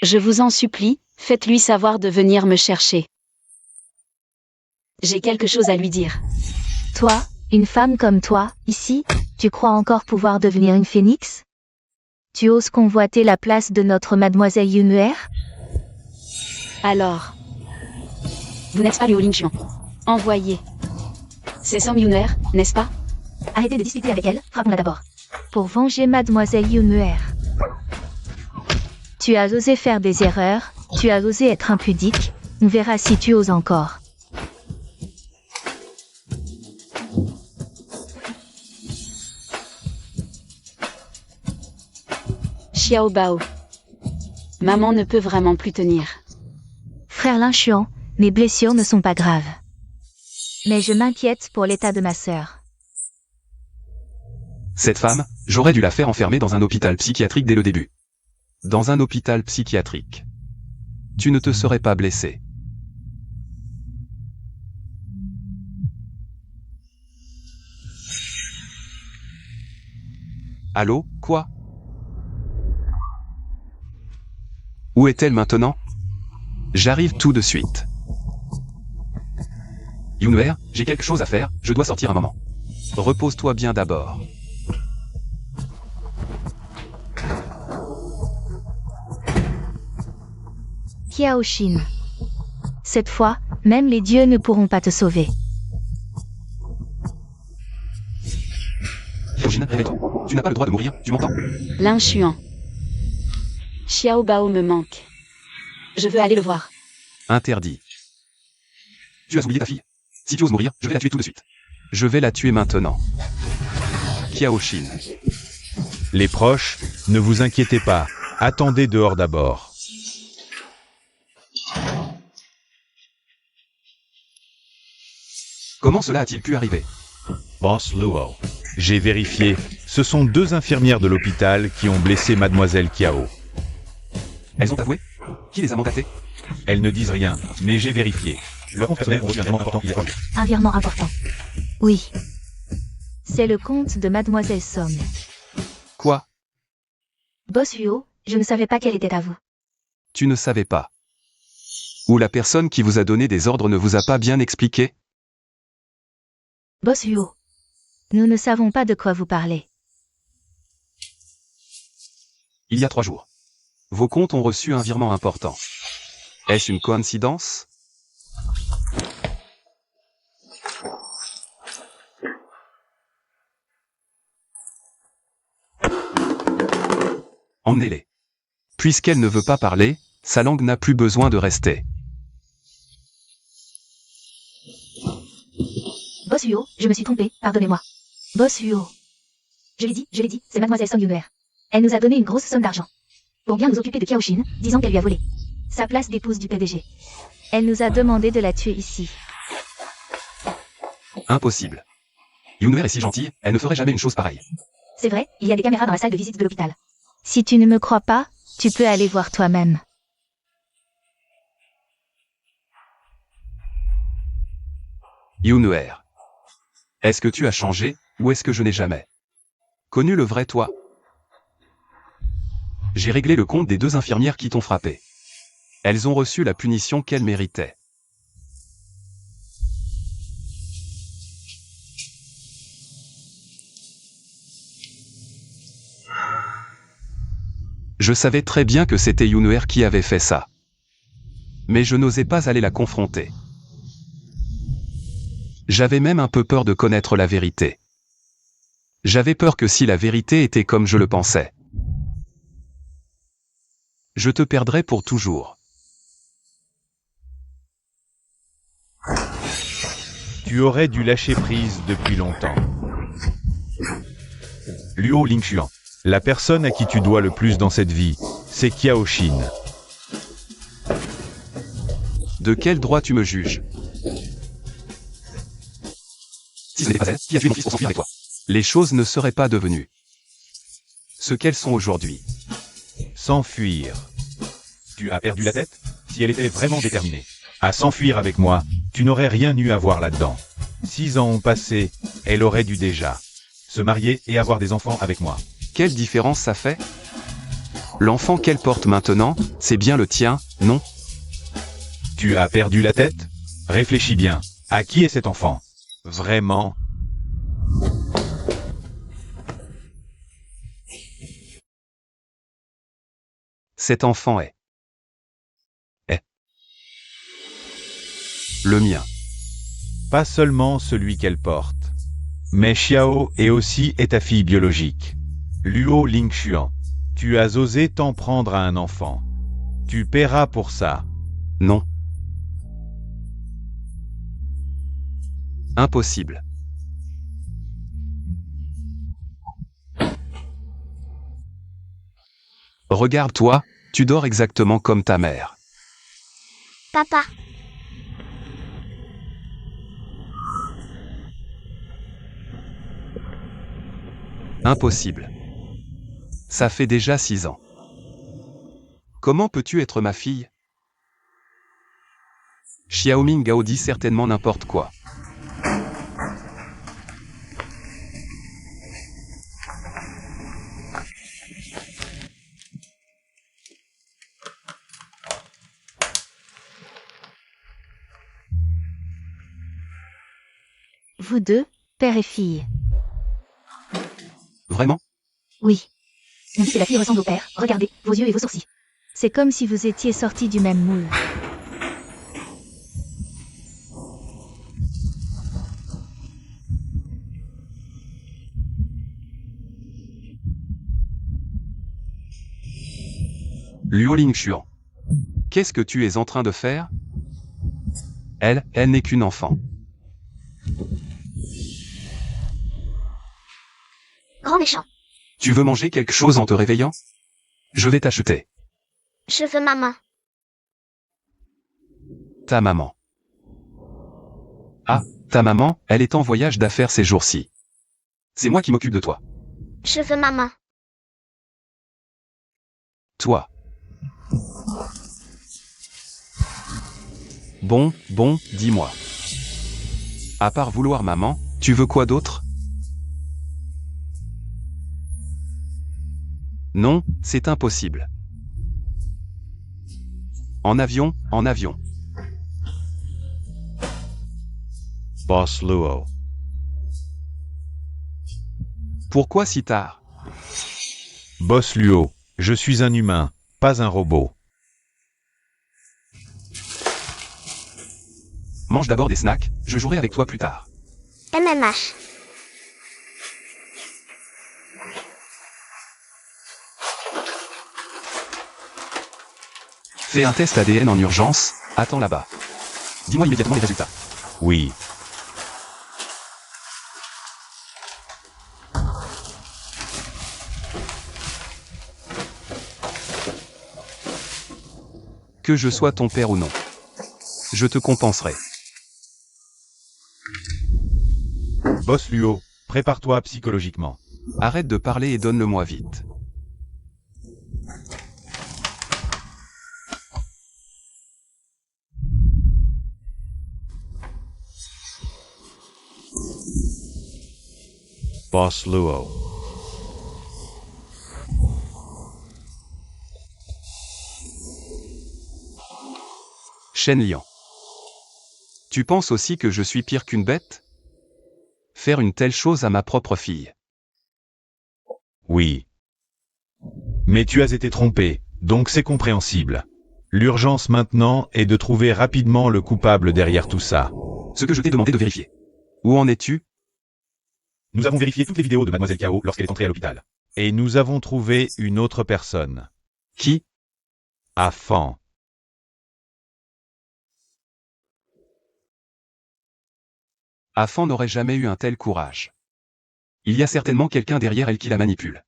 Speaker 1: Je vous en supplie, faites-lui savoir de venir me chercher. J'ai quelque chose à lui dire.
Speaker 6: Toi, une femme comme toi, ici, tu crois encore pouvoir devenir une phénix? Tu oses convoiter la place de notre mademoiselle Yuneer?
Speaker 1: Alors. Vous n'êtes pas Luo Lingxuan. Envoyé. C'est Song Yuneer, n'est-ce pas?
Speaker 3: Arrêtez de discuter avec elle, frappons-la d'abord.
Speaker 6: Pour venger mademoiselle Yuneer. Tu as osé faire des erreurs, tu as osé être impudique, on verra si tu oses encore.
Speaker 1: Xiao Bao. Maman ne peut vraiment plus tenir.
Speaker 6: Frère Lin-Chuan, mes blessures ne sont pas graves. Mais je m'inquiète pour l'état de ma sœur.
Speaker 2: Cette femme, j'aurais dû la faire enfermer dans un hôpital psychiatrique dès le début. Dans un hôpital psychiatrique. Tu ne te serais pas blessé. Allô, quoi? Où est-elle maintenant? J'arrive tout de suite. Yuneer, j'ai quelque chose à faire, je dois sortir un moment. Repose-toi bien d'abord.
Speaker 6: Kiaoshin. Cette fois, même les dieux ne pourront pas te sauver.
Speaker 2: Kiaoshin, réveille-toi. Tu n'as pas le droit de mourir, tu m'entends?
Speaker 1: Lin-Chuan. Xiao Bao me manque. Je veux aller le voir.
Speaker 2: Interdit. Tu as oublié ta fille? Si tu oses mourir, je vais la tuer tout de suite. Je vais la tuer maintenant. Kiaoshin.
Speaker 4: Les proches, ne vous inquiétez pas. Attendez dehors d'abord.
Speaker 2: Comment cela a-t-il pu arriver?
Speaker 4: Boss Luo. J'ai vérifié. Ce sont 2 infirmières de l'hôpital qui ont blessé Mademoiselle Kiao.
Speaker 2: Elles ont avoué? Qui les a mandatées?
Speaker 4: Elles ne disent rien, mais j'ai vérifié. Leur compte personnel ont reçu un virement important il y a 3 jours.
Speaker 3: Un virement important.
Speaker 6: Oui. C'est le compte de mademoiselle Song.
Speaker 2: Quoi?
Speaker 3: Boss Huo, je ne savais pas qu'elle était à vous.
Speaker 2: Tu ne savais pas. Ou la personne qui vous a donné des ordres ne vous a pas bien expliqué?
Speaker 3: Boss Huo.
Speaker 6: Nous ne savons pas de quoi vous parlez.
Speaker 2: Il y a 3 jours. Vos comptes ont reçu un virement important. Est-ce une coïncidence? Emmenez-les. Puisqu'elle ne veut pas parler, sa langue n'a plus besoin de rester.
Speaker 3: Boss Luo, je me suis trompé, pardonnez-moi.
Speaker 6: Boss Luo.
Speaker 3: Je l'ai dit, c'est mademoiselle Song Yunuer. Elle nous a donné une grosse somme d'argent. Pour bien nous occuper de Kiaoshin, disant qu'elle lui a volé sa place d'épouse du PDG.
Speaker 6: Elle nous a demandé de la tuer ici.
Speaker 2: Impossible. Yunuer est si gentille, elle ne ferait jamais une chose pareille.
Speaker 3: C'est vrai, il y a des caméras dans la salle de visite de l'hôpital.
Speaker 6: Si tu ne me crois pas, tu peux aller voir toi-même.
Speaker 2: Yunuer. Est-ce que tu as changé, ou est-ce que je n'ai jamais connu le vrai toi? J'ai réglé le compte des 2 infirmières qui t'ont frappé. Elles ont reçu la punition qu'elles méritaient. Je savais très bien que c'était Yunuer qui avait fait ça. Mais je n'osais pas aller la confronter. J'avais même un peu peur de connaître la vérité. J'avais peur que si la vérité était comme je le pensais, je te perdrais pour toujours.
Speaker 4: Tu aurais dû lâcher prise depuis longtemps. Luo Lingxuan. La personne à qui tu dois le plus dans cette vie, c'est Kiaoshin.
Speaker 2: De quel droit tu me juges? Si ce n'était pas elle, qui a tué mon fils pour s'enfuir avec toi? Les choses ne seraient pas devenues ce qu'elles sont aujourd'hui.
Speaker 4: S'enfuir. Tu as perdu la tête? Si elle était vraiment déterminée à s'enfuir avec moi, tu n'aurais rien eu à voir là-dedans. 6 ans ont passé, elle aurait dû déjà se marier et avoir des enfants avec moi.
Speaker 2: Quelle différence ça fait? L'enfant qu'elle porte maintenant, c'est bien le tien, non?
Speaker 4: Tu as perdu la tête? Réfléchis bien. À qui est cet enfant? Vraiment?
Speaker 2: Cet enfant est le mien.
Speaker 4: Pas seulement celui qu'elle porte. Mais Xiao est ta fille biologique. Luo Lingxuan. Tu as osé t'en prendre à un enfant. Tu paieras pour ça.
Speaker 2: Non. Impossible. Regarde-toi, tu dors exactement comme ta mère.
Speaker 5: Papa,
Speaker 2: Impossible. Ça fait déjà 6 ans. Comment peux-tu être ma fille? Xiaoming Gao dit certainement n'importe quoi.
Speaker 6: Vous deux, père et fille.
Speaker 2: Vraiment?
Speaker 3: Oui. On dit que la fille ressemble au père. Regardez, vos yeux et vos sourcils.
Speaker 6: C'est comme si vous étiez sortis du même moule.
Speaker 2: Luo Lingxuan. Qu'est-ce que tu es en train de faire? Elle n'est qu'une enfant.
Speaker 5: grand méchant.
Speaker 2: Tu veux manger quelque chose en te réveillant? Je vais t'acheter.
Speaker 5: Je veux maman.
Speaker 2: Ta maman. Ah, ta maman, elle est en voyage d'affaires ces jours-ci. C'est moi qui m'occupe de toi.
Speaker 5: Je veux maman.
Speaker 2: Toi. Bon, dis-moi. À part vouloir maman, tu veux quoi d'autre? Non, c'est impossible. En avion, en avion.
Speaker 4: Boss Luo.
Speaker 2: Pourquoi si tard?
Speaker 4: Boss Luo, Je suis un humain, pas un robot.
Speaker 2: Mange d'abord des snacks, je jouerai avec toi plus tard.
Speaker 5: MMH.
Speaker 2: Fais un test ADN en urgence, attends là-bas. Dis-moi immédiatement les résultats.
Speaker 4: Oui.
Speaker 2: Que je sois ton père ou non. Je te compenserai.
Speaker 4: Boss Luo, prépare-toi psychologiquement.
Speaker 2: Arrête de parler et donne-le-moi vite.
Speaker 4: Boss Luo.
Speaker 2: Shen Liang. Tu penses aussi que je suis pire qu'une bête? Faire une telle chose à ma propre fille.
Speaker 4: Oui. Mais tu as été trompé, donc c'est compréhensible. L'urgence maintenant est de trouver rapidement le coupable derrière tout ça.
Speaker 2: Ce que je t'ai demandé de vérifier. Où en es-tu?
Speaker 4: Nous avons vérifié toutes les vidéos de Mademoiselle Kiao lorsqu'elle est entrée à l'hôpital. Et nous avons trouvé une autre personne.
Speaker 2: Qui?
Speaker 4: Afan.
Speaker 2: Afan n'aurait jamais eu un tel courage. Il y a certainement quelqu'un derrière elle qui la manipule.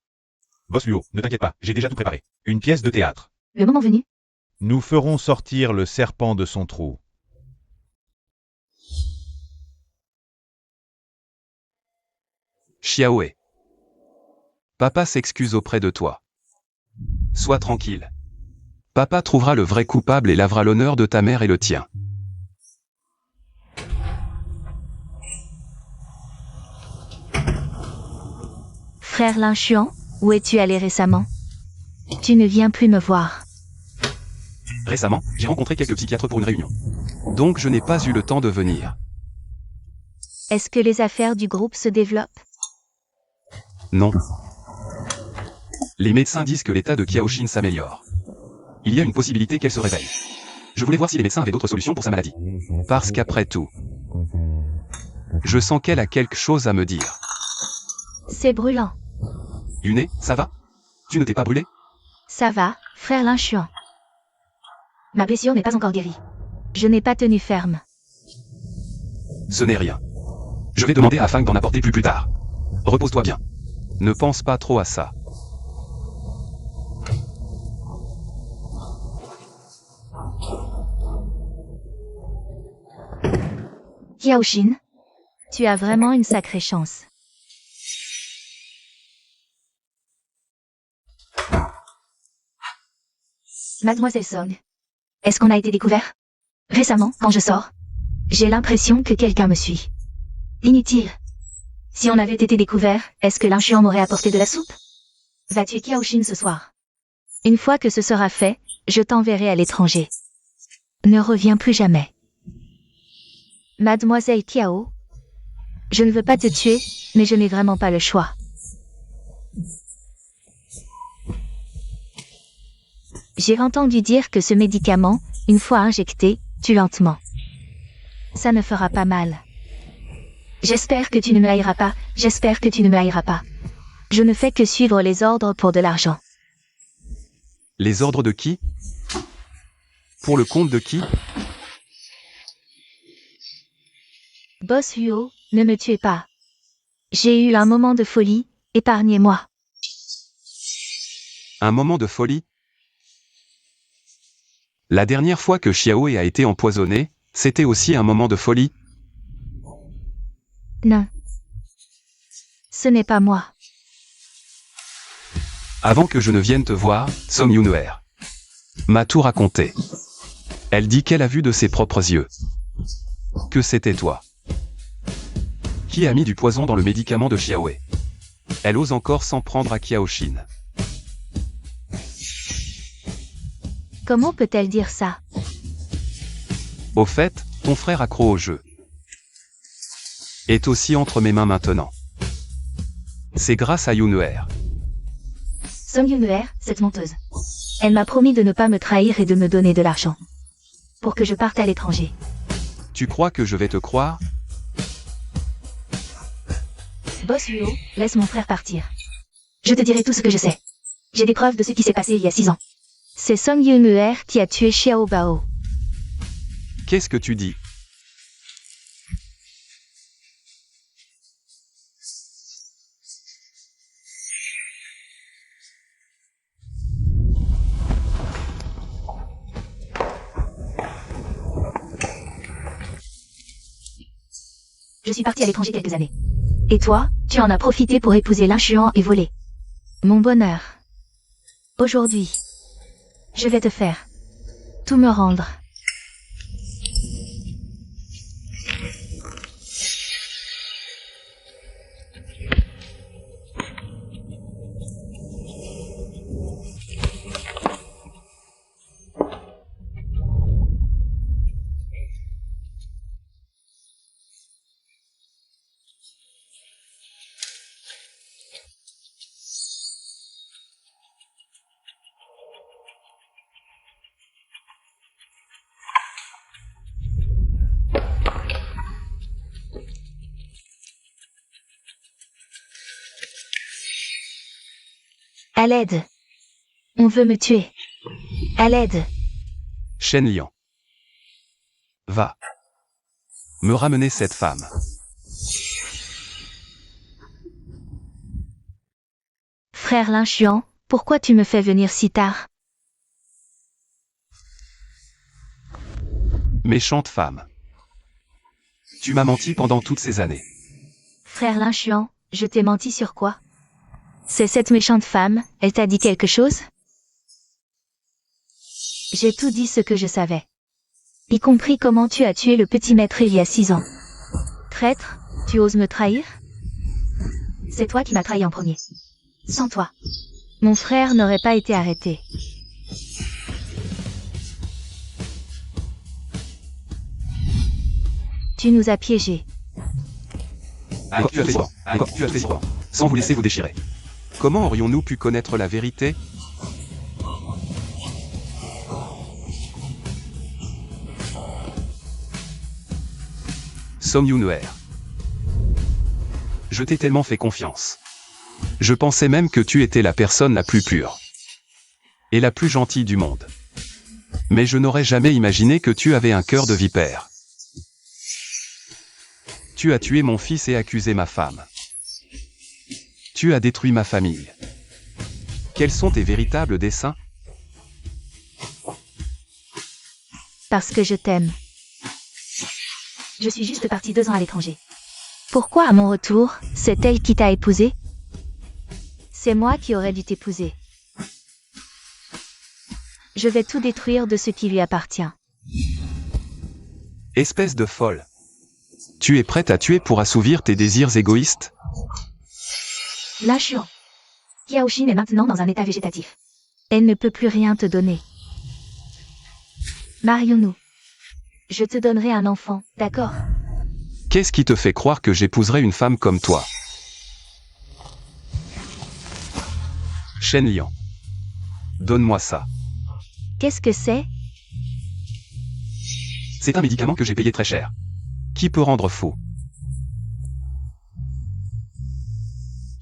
Speaker 4: Boss Luo, ne t'inquiète pas, j'ai déjà tout préparé. Une pièce de théâtre.
Speaker 3: Le moment venu,
Speaker 4: Nous ferons sortir le serpent de son trou.
Speaker 2: Xiaoe. Papa s'excuse auprès de toi. Sois tranquille. Papa trouvera le vrai coupable et lavera l'honneur de ta mère et le tien.
Speaker 6: Frère Lin Xuan, où es-tu allé récemment? Tu ne viens plus me voir.
Speaker 2: Récemment, j'ai rencontré quelques psychiatres pour une réunion. Donc je n'ai pas eu le temps de venir.
Speaker 6: Est-ce que les affaires du groupe se développent?
Speaker 2: Non. Les médecins disent que l'état de Kiaoshin s'améliore. Il y a une possibilité qu'elle se réveille. Je voulais voir si les médecins avaient d'autres solutions pour sa maladie. Parce qu'après tout, je sens qu'elle a quelque chose à me dire.
Speaker 6: C'est brûlant.
Speaker 2: Yune, ça va? Tu ne t'es pas brûlé?
Speaker 6: Ça va, frère Lin Xuan.
Speaker 3: ma blessure n'est pas encore guérie.
Speaker 6: Je n'ai pas tenu ferme.
Speaker 2: Ce n'est rien. Je vais demander à Fang d'en apporter plus tard. Repose-toi bien. Ne pense pas trop à ça.
Speaker 3: Kiaoshin,
Speaker 6: Tu as vraiment une sacrée chance.
Speaker 3: Mademoiselle Song. Est-ce qu'on a été découvert? Récemment, quand je sors, j'ai l'impression que quelqu'un me suit. Inutile. Si on avait été découvert, est-ce que Lin Xuan m'aurait apporté de la soupe? Va tuer Kiaoshin ce soir.
Speaker 6: Une fois que ce sera fait, je t'enverrai à l'étranger. Ne reviens plus jamais. Mademoiselle Kiao, je ne veux pas te tuer, mais je n'ai vraiment pas le choix. J'ai entendu dire que ce médicament, une fois injecté, tue lentement. Ça ne fera pas mal.
Speaker 3: J'espère que tu ne me haïras pas, j'espère que tu ne me haïras pas.
Speaker 6: Je ne fais que suivre les ordres pour de l'argent.
Speaker 2: Les ordres de qui? Pour le compte de qui?
Speaker 6: Boss Huo, ne me tuez pas. J'ai eu un moment de folie, épargnez-moi.
Speaker 2: Un moment de folie? La dernière fois que Xiaoe a été empoisonné, c'était aussi un moment de folie?
Speaker 6: Non. Ce n'est pas moi.
Speaker 2: Avant que je ne vienne te voir, Song Yuneer m'a tout raconté. Elle dit qu'elle a vu de ses propres yeux que c'était toi. Qui a mis du poison dans le médicament de Xiaoe? Elle ose encore s'en prendre à Kiaoshin.
Speaker 6: Comment peut-elle dire ça?
Speaker 2: Au fait, ton frère accro au jeu est aussi entre mes mains maintenant. C'est grâce à Yuneer.
Speaker 3: Song Yuneer, cette menteuse. Elle m'a promis de ne pas me trahir et de me donner de l'argent. Pour que je parte à l'étranger.
Speaker 2: Tu crois que je vais te croire?
Speaker 3: Boss Luo, laisse mon frère partir. Je te dirai tout ce que je sais. J'ai des preuves de ce qui s'est passé il y a 6 ans.
Speaker 6: C'est Song Yuneer qui a tué Xiao Bao.
Speaker 2: Qu'est-ce que tu dis?
Speaker 3: Je suis partie à l'étranger quelques années. Et toi, tu en as profité pour épouser Lin Xuan et voler.
Speaker 6: Mon bonheur.
Speaker 3: Aujourd'hui, je vais te faire tout me rendre. À l'aide. On veut me tuer. À l'aide.
Speaker 2: Shen Liang. Va. Me ramener cette femme.
Speaker 6: Frère Lin Xuan, pourquoi tu me fais venir si tard?
Speaker 2: Méchante femme. Tu m'as menti pendant toutes ces années.
Speaker 6: Frère Lin Xuan, je t'ai menti sur quoi? C'est cette méchante femme, elle t'a dit quelque chose? J'ai tout dit ce que je savais. Y compris comment tu as tué le petit maître il y a 6 ans. Traître, tu oses me trahir?
Speaker 3: C'est toi qui m'as trahi en premier. Sans toi.
Speaker 6: Mon frère n'aurait pas été arrêté. Tu nous as piégés.
Speaker 2: Encore tu as fait sport. Encore tu as fait sport. Sans vous laisser vous déchirer. Comment aurions-nous pu connaître la vérité? Song Yuneer. Je t'ai tellement fait confiance. Je pensais même que tu étais la personne la plus pure. Et la plus gentille du monde. Mais je n'aurais jamais imaginé que tu avais un cœur de vipère. Tu as tué mon fils et accusé ma femme. Tu as détruit ma famille. Quels sont tes véritables desseins?
Speaker 6: Parce que je t'aime.
Speaker 3: Je suis juste partie 2 ans à l'étranger.
Speaker 6: Pourquoi à mon retour, c'est elle qui t'a épousé? C'est moi qui aurais dû t'épouser. Je vais tout détruire de ce qui lui appartient.
Speaker 2: Espèce de folle. Tu es prête à tuer pour assouvir tes désirs égoïstes?
Speaker 3: Lin Xuan. Qiaoxin est maintenant dans un état végétatif.
Speaker 6: Elle ne peut plus rien te donner. Marions-nous. Je te donnerai un enfant, d'accord?
Speaker 2: Qu'est-ce qui te fait croire que j'épouserai une femme comme toi? Shen Liang. Donne-moi ça.
Speaker 6: Qu'est-ce que c'est?
Speaker 2: C'est un médicament que j'ai payé très cher. Qui peut rendre fou?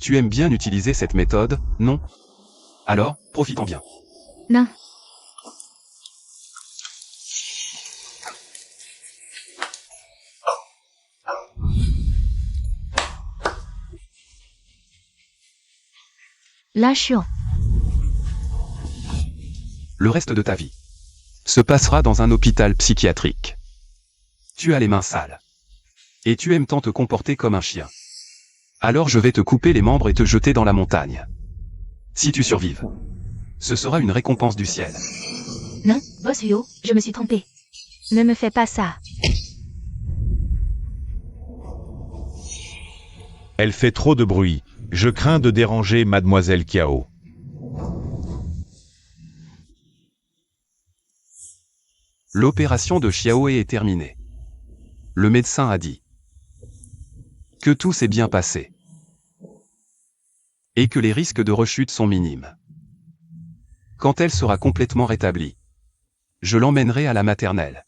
Speaker 2: Tu aimes bien utiliser cette méthode, non? Alors, profitons bien.
Speaker 6: Non. Lin Xuan.
Speaker 2: Le reste de ta vie se passera dans un hôpital psychiatrique. Tu as les mains sales. Et tu aimes tant te comporter comme un chien. Alors je vais te couper les membres et te jeter dans la montagne. Si tu survives, ce sera une récompense du ciel.
Speaker 3: Non, Boss Luo, je me suis trompée.
Speaker 6: Ne me fais pas ça.
Speaker 4: Elle fait trop de bruit. Je crains de déranger Mademoiselle Qiao.
Speaker 2: L'opération de Xiaohe est terminée. Le médecin a dit que tout s'est bien passé et que les risques de rechute sont minimes. Quand elle sera complètement rétablie, je l'emmènerai à la maternelle.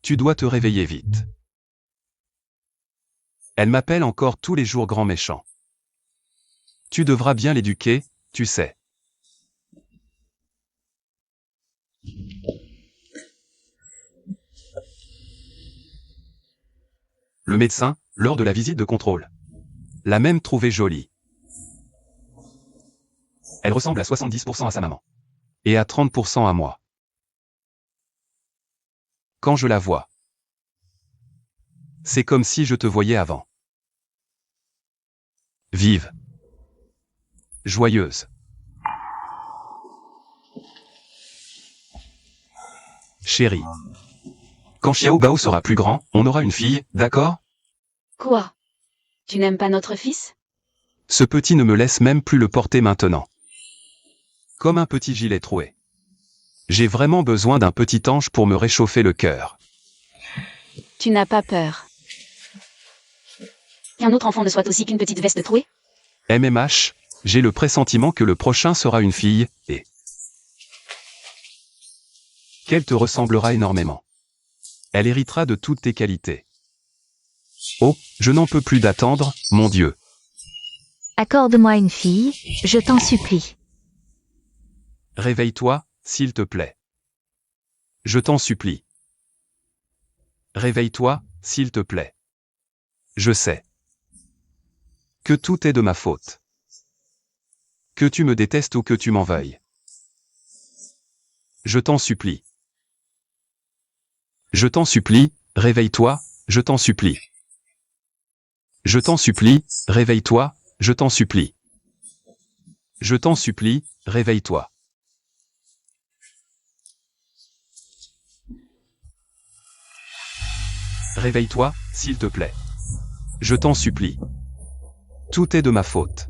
Speaker 2: Tu dois te réveiller vite. Elle m'appelle encore tous les jours grand méchant. Tu devras bien l'éduquer, tu sais. Le médecin, lors de la visite de contrôle, l'a même trouvée jolie. Elle ressemble à 70% à sa maman. Et à 30% à moi. Quand je la vois, c'est comme si je te voyais avant. Vive. Joyeuse. Chérie. Quand Xiao Bao sera plus grand, on aura une fille, d'accord?
Speaker 1: Quoi? Tu n'aimes pas notre fils?
Speaker 2: Ce petit ne me laisse même plus le porter maintenant. Comme un petit gilet troué. J'ai vraiment besoin d'un petit ange pour me réchauffer le cœur.
Speaker 1: Tu n'as pas peur.
Speaker 3: Qu'un autre enfant ne soit aussi qu'une petite veste trouée?
Speaker 2: MMH, j'ai le pressentiment que le prochain sera une fille, et qu'elle te ressemblera énormément. Elle héritera de toutes tes qualités. Oh, je n'en peux plus d'attendre, mon Dieu.
Speaker 6: Accorde-moi une fille, je t'en supplie.
Speaker 2: Réveille-toi, s'il te plaît. Je t'en supplie. Réveille-toi, s'il te plaît. Je sais que tout est de ma faute. Que tu me détestes ou que tu m'en veuilles. Je t'en supplie. Je t'en supplie, réveille-toi, je t'en supplie. Je t'en supplie, réveille-toi, je t'en supplie. Je t'en supplie, réveille-toi. Réveille-toi, s'il te plaît. Je t'en supplie. Tout est de ma faute.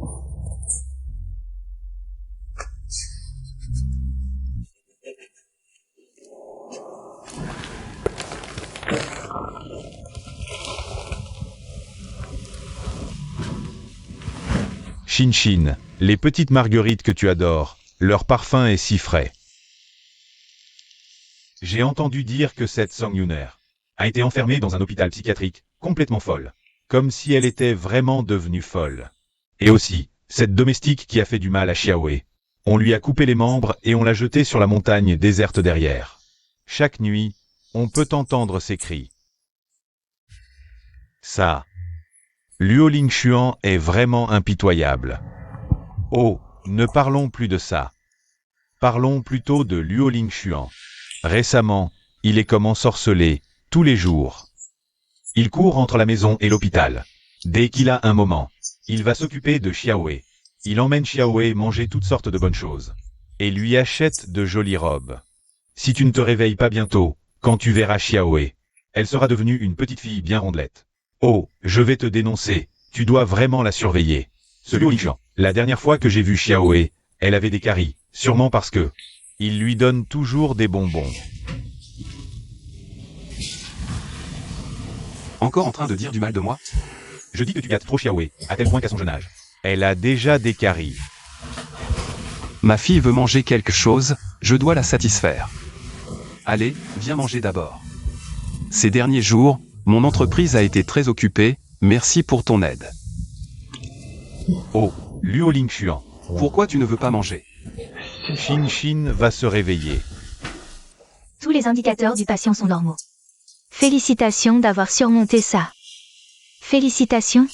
Speaker 4: Shin-Shin, les petites marguerites que tu adores, leur parfum est si frais. J'ai entendu dire que cette Song Yuner a été enfermée dans un hôpital psychiatrique, complètement folle. Comme si elle était vraiment devenue folle. Et aussi, cette domestique qui a fait du mal à Xiaohe. On lui a coupé les membres et on l'a jetée sur la montagne déserte derrière. Chaque nuit, on peut entendre ses cris. Ça. Luo Lingshuan est vraiment impitoyable. Oh, ne parlons plus de ça. Parlons plutôt de Luo Lingshuan. Récemment, il est comme ensorcelé, tous les jours. Il court entre la maison et l'hôpital. Dès qu'il a un moment, il va s'occuper de Xiaohe. Il emmène Xiaohe manger toutes sortes de bonnes choses. Et lui achète de jolies robes. Si tu ne te réveilles pas bientôt, quand tu verras Xiaohe, elle sera devenue une petite fille bien rondelette. Oh, je vais te dénoncer, tu dois vraiment la surveiller. Ce Luo Lingshuan, la dernière fois que j'ai vu Xiaohe, elle avait des caries, sûrement parce que il lui donne toujours des bonbons.
Speaker 2: Encore en train de dire du mal de moi?
Speaker 4: Je dis que tu gâtes trop Xiaohe, à tel point qu'à son jeune âge, elle a déjà des caries.
Speaker 2: Ma fille veut manger quelque chose, je dois la satisfaire. Allez, viens manger d'abord. Ces derniers jours, mon entreprise a été très occupée, merci pour ton aide.
Speaker 4: Oh, Luo Lingshuan,
Speaker 2: Pourquoi tu ne veux pas manger?
Speaker 4: Shin-Shin va se réveiller.
Speaker 3: Tous les indicateurs du patient sont normaux.
Speaker 6: Félicitations d'avoir surmonté ça. Félicitations.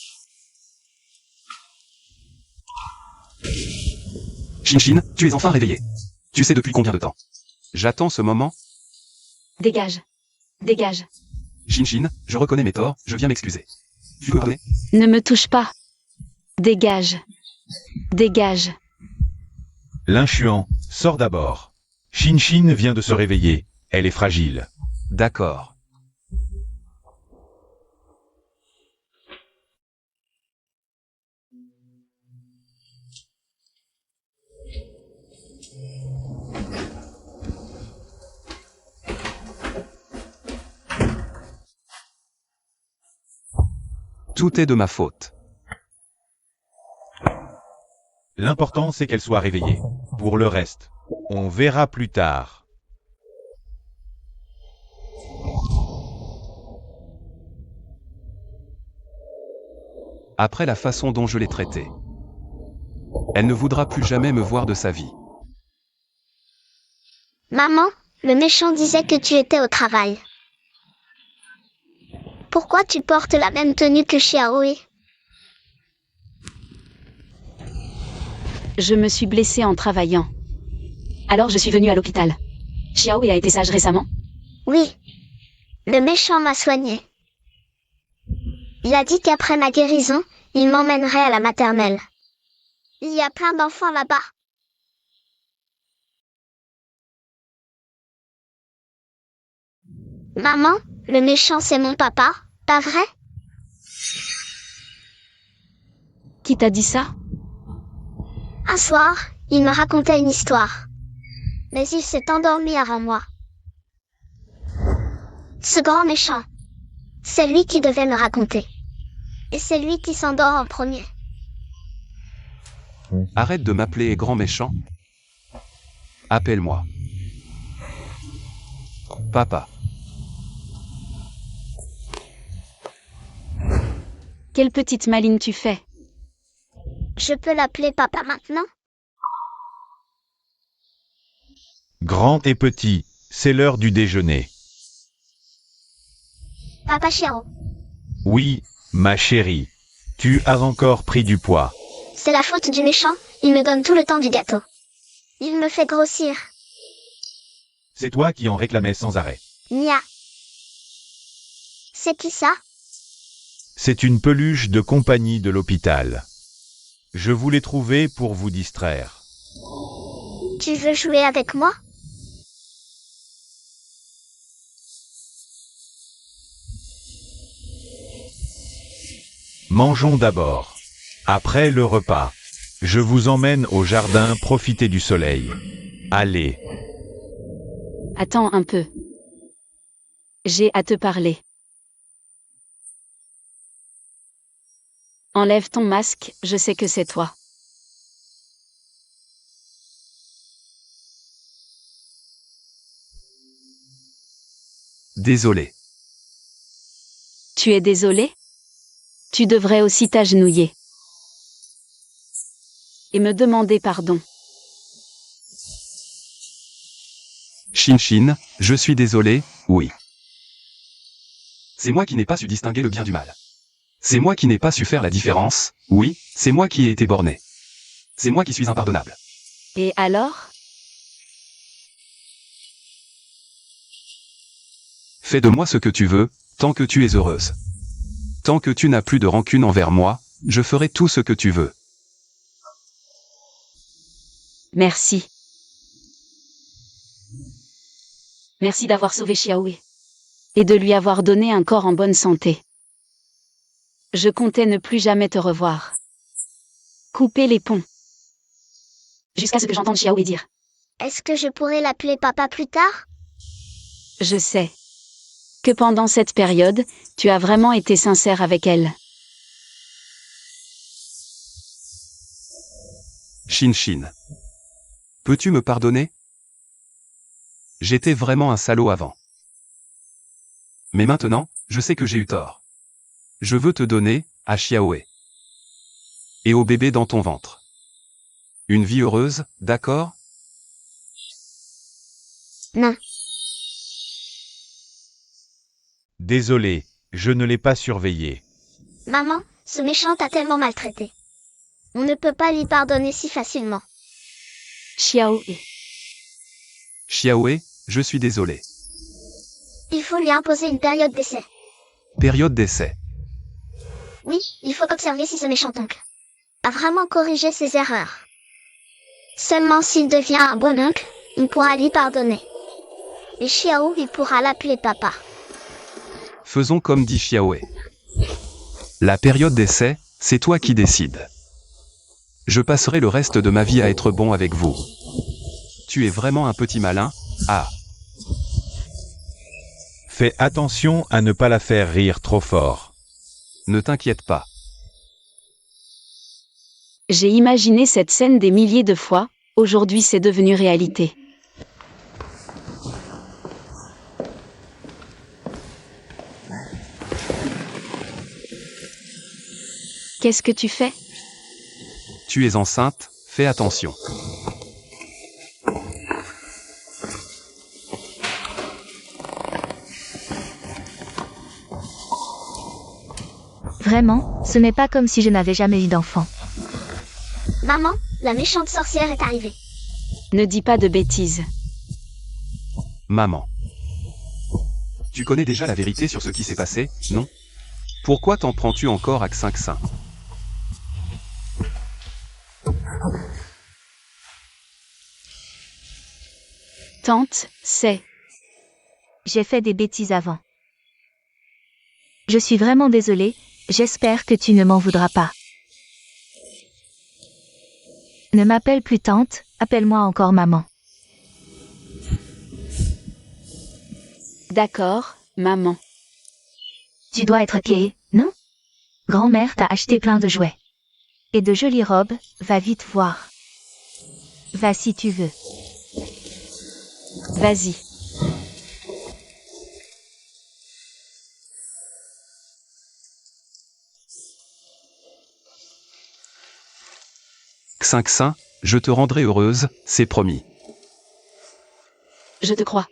Speaker 2: Shin-Shin, tu es enfin réveillé. Tu sais depuis combien de temps? J'attends ce moment.
Speaker 3: Dégage. Dégage.
Speaker 2: Shin-Shin, je reconnais mes torts, je viens m'excuser. Tu peux parler?
Speaker 1: Ne me touche pas. Dégage. Dégage.
Speaker 4: Lingshuan, sors d'abord. Shin-Shin vient de se réveiller, elle est fragile.
Speaker 2: D'accord. Tout est de ma faute.
Speaker 4: L'important c'est qu'elle soit réveillée. Pour le reste, on verra plus tard.
Speaker 2: Après la façon dont je l'ai traitée, elle ne voudra plus jamais me voir de sa vie.
Speaker 5: Maman, le méchant disait que tu étais au travail. Pourquoi tu portes la même tenue que Xiaohui?
Speaker 1: Je me suis blessée en travaillant. Alors je suis venue à l'hôpital. Xiaohui a été sage récemment?
Speaker 5: Oui. Le méchant m'a soignée. Il a dit qu'après ma guérison, il m'emmènerait à la maternelle. Il y a plein d'enfants là-bas. Maman, le méchant c'est mon papa, pas vrai?
Speaker 1: Qui t'a dit ça?
Speaker 5: Un soir, il me racontait une histoire. Mais il s'est endormi avant moi. Ce grand méchant, c'est lui qui devait me raconter. Et c'est lui qui s'endort en premier.
Speaker 2: Arrête de m'appeler grand méchant. Appelle-moi Papa.
Speaker 1: Quelle petite maline tu fais?
Speaker 5: Je peux l'appeler papa maintenant?
Speaker 4: Grand et petit, c'est l'heure du déjeuner.
Speaker 5: Papa Xiao,
Speaker 4: Oui, ma chérie, tu as encore pris du poids.
Speaker 5: c'est la faute du méchant, il me donne tout le temps du gâteau. Il me fait grossir.
Speaker 4: C'est toi qui en réclamais sans arrêt.
Speaker 5: Nia. C'est qui ça?
Speaker 4: C'est une peluche de compagnie de l'hôpital. Je vous l'ai trouvée pour vous distraire.
Speaker 5: Tu veux jouer avec moi?
Speaker 4: Mangeons d'abord. Après le repas, je vous emmène au jardin profiter du soleil. Allez.
Speaker 1: Attends un peu. J'ai à te parler. Enlève ton masque, je sais que c'est toi.
Speaker 2: Désolé.
Speaker 1: Tu es désolé? Tu devrais aussi t'agenouiller. Et me demander pardon.
Speaker 2: Shin, je suis désolé, oui. C'est moi qui n'ai pas su distinguer le bien du mal. C'est moi qui n'ai pas su faire la différence, oui, c'est moi qui ai été borné. C'est moi qui suis impardonnable.
Speaker 1: Et alors?
Speaker 2: Fais de moi ce que tu veux, tant que tu es heureuse. Tant que tu n'as plus de rancune envers moi, je ferai tout ce que tu veux.
Speaker 1: Merci. Merci d'avoir sauvé Xiaohui. Et de lui avoir donné un corps en bonne santé. Je comptais ne plus jamais te revoir. Couper les ponts. Jusqu'à ce que j'entende Xiaohui dire.
Speaker 5: Est-ce que je pourrais l'appeler papa plus tard?
Speaker 1: Je sais. Que pendant cette période, tu as vraiment été sincère avec elle.
Speaker 2: Shin. Peux-tu me pardonner? J'étais vraiment un salaud avant. Mais maintenant, je sais que j'ai eu tort. Je veux te donner, à Xiaohui. Et au bébé dans ton ventre. Une vie heureuse, d'accord?
Speaker 5: Non.
Speaker 4: Désolé, je ne l'ai pas surveillé.
Speaker 5: Maman, ce méchant t'a tellement maltraité. On ne peut pas lui pardonner si facilement.
Speaker 1: Xiaohui.
Speaker 2: Xiaohui, je suis désolé.
Speaker 5: Il faut lui imposer une période d'essai.
Speaker 2: Période d'essai.
Speaker 5: Oui, il faut observer si ce méchant oncle a vraiment corrigé ses erreurs. Seulement s'il devient un bon oncle, il pourra lui pardonner. Et Xiao, il pourra l'appeler papa.
Speaker 2: Faisons comme dit Xiaohui. La période d'essai, c'est toi qui décides. Je passerai le reste de ma vie à être bon avec vous. Tu es vraiment un petit malin, ah.
Speaker 4: Fais attention à ne pas la faire rire trop fort.
Speaker 2: Ne t'inquiète pas.
Speaker 1: J'ai imaginé cette scène des milliers de fois, aujourd'hui c'est devenu réalité. Qu'est-ce que tu fais?
Speaker 2: Tu es enceinte, fais attention.
Speaker 6: Vraiment, ce n'est pas comme si je n'avais jamais eu d'enfant.
Speaker 5: Maman, la méchante sorcière est arrivée.
Speaker 1: Ne dis pas de bêtises.
Speaker 2: Maman. Tu connais déjà la vérité sur ce qui s'est passé, non? Pourquoi t'en prends-tu encore à Xinxin?
Speaker 1: Tante, c'est...
Speaker 6: J'ai fait des bêtises avant. Je suis vraiment désolée, j'espère que tu ne m'en voudras pas. Ne m'appelle plus tante, appelle-moi encore maman.
Speaker 1: D'accord, maman.
Speaker 3: Tu dois être gay, non? Grand-mère t'a acheté plein de jouets.
Speaker 6: Et de jolies robes, va vite voir. Va si tu veux.
Speaker 1: Vas-y.
Speaker 2: Xinxin, je te rendrai heureuse, c'est promis.
Speaker 1: Je te crois.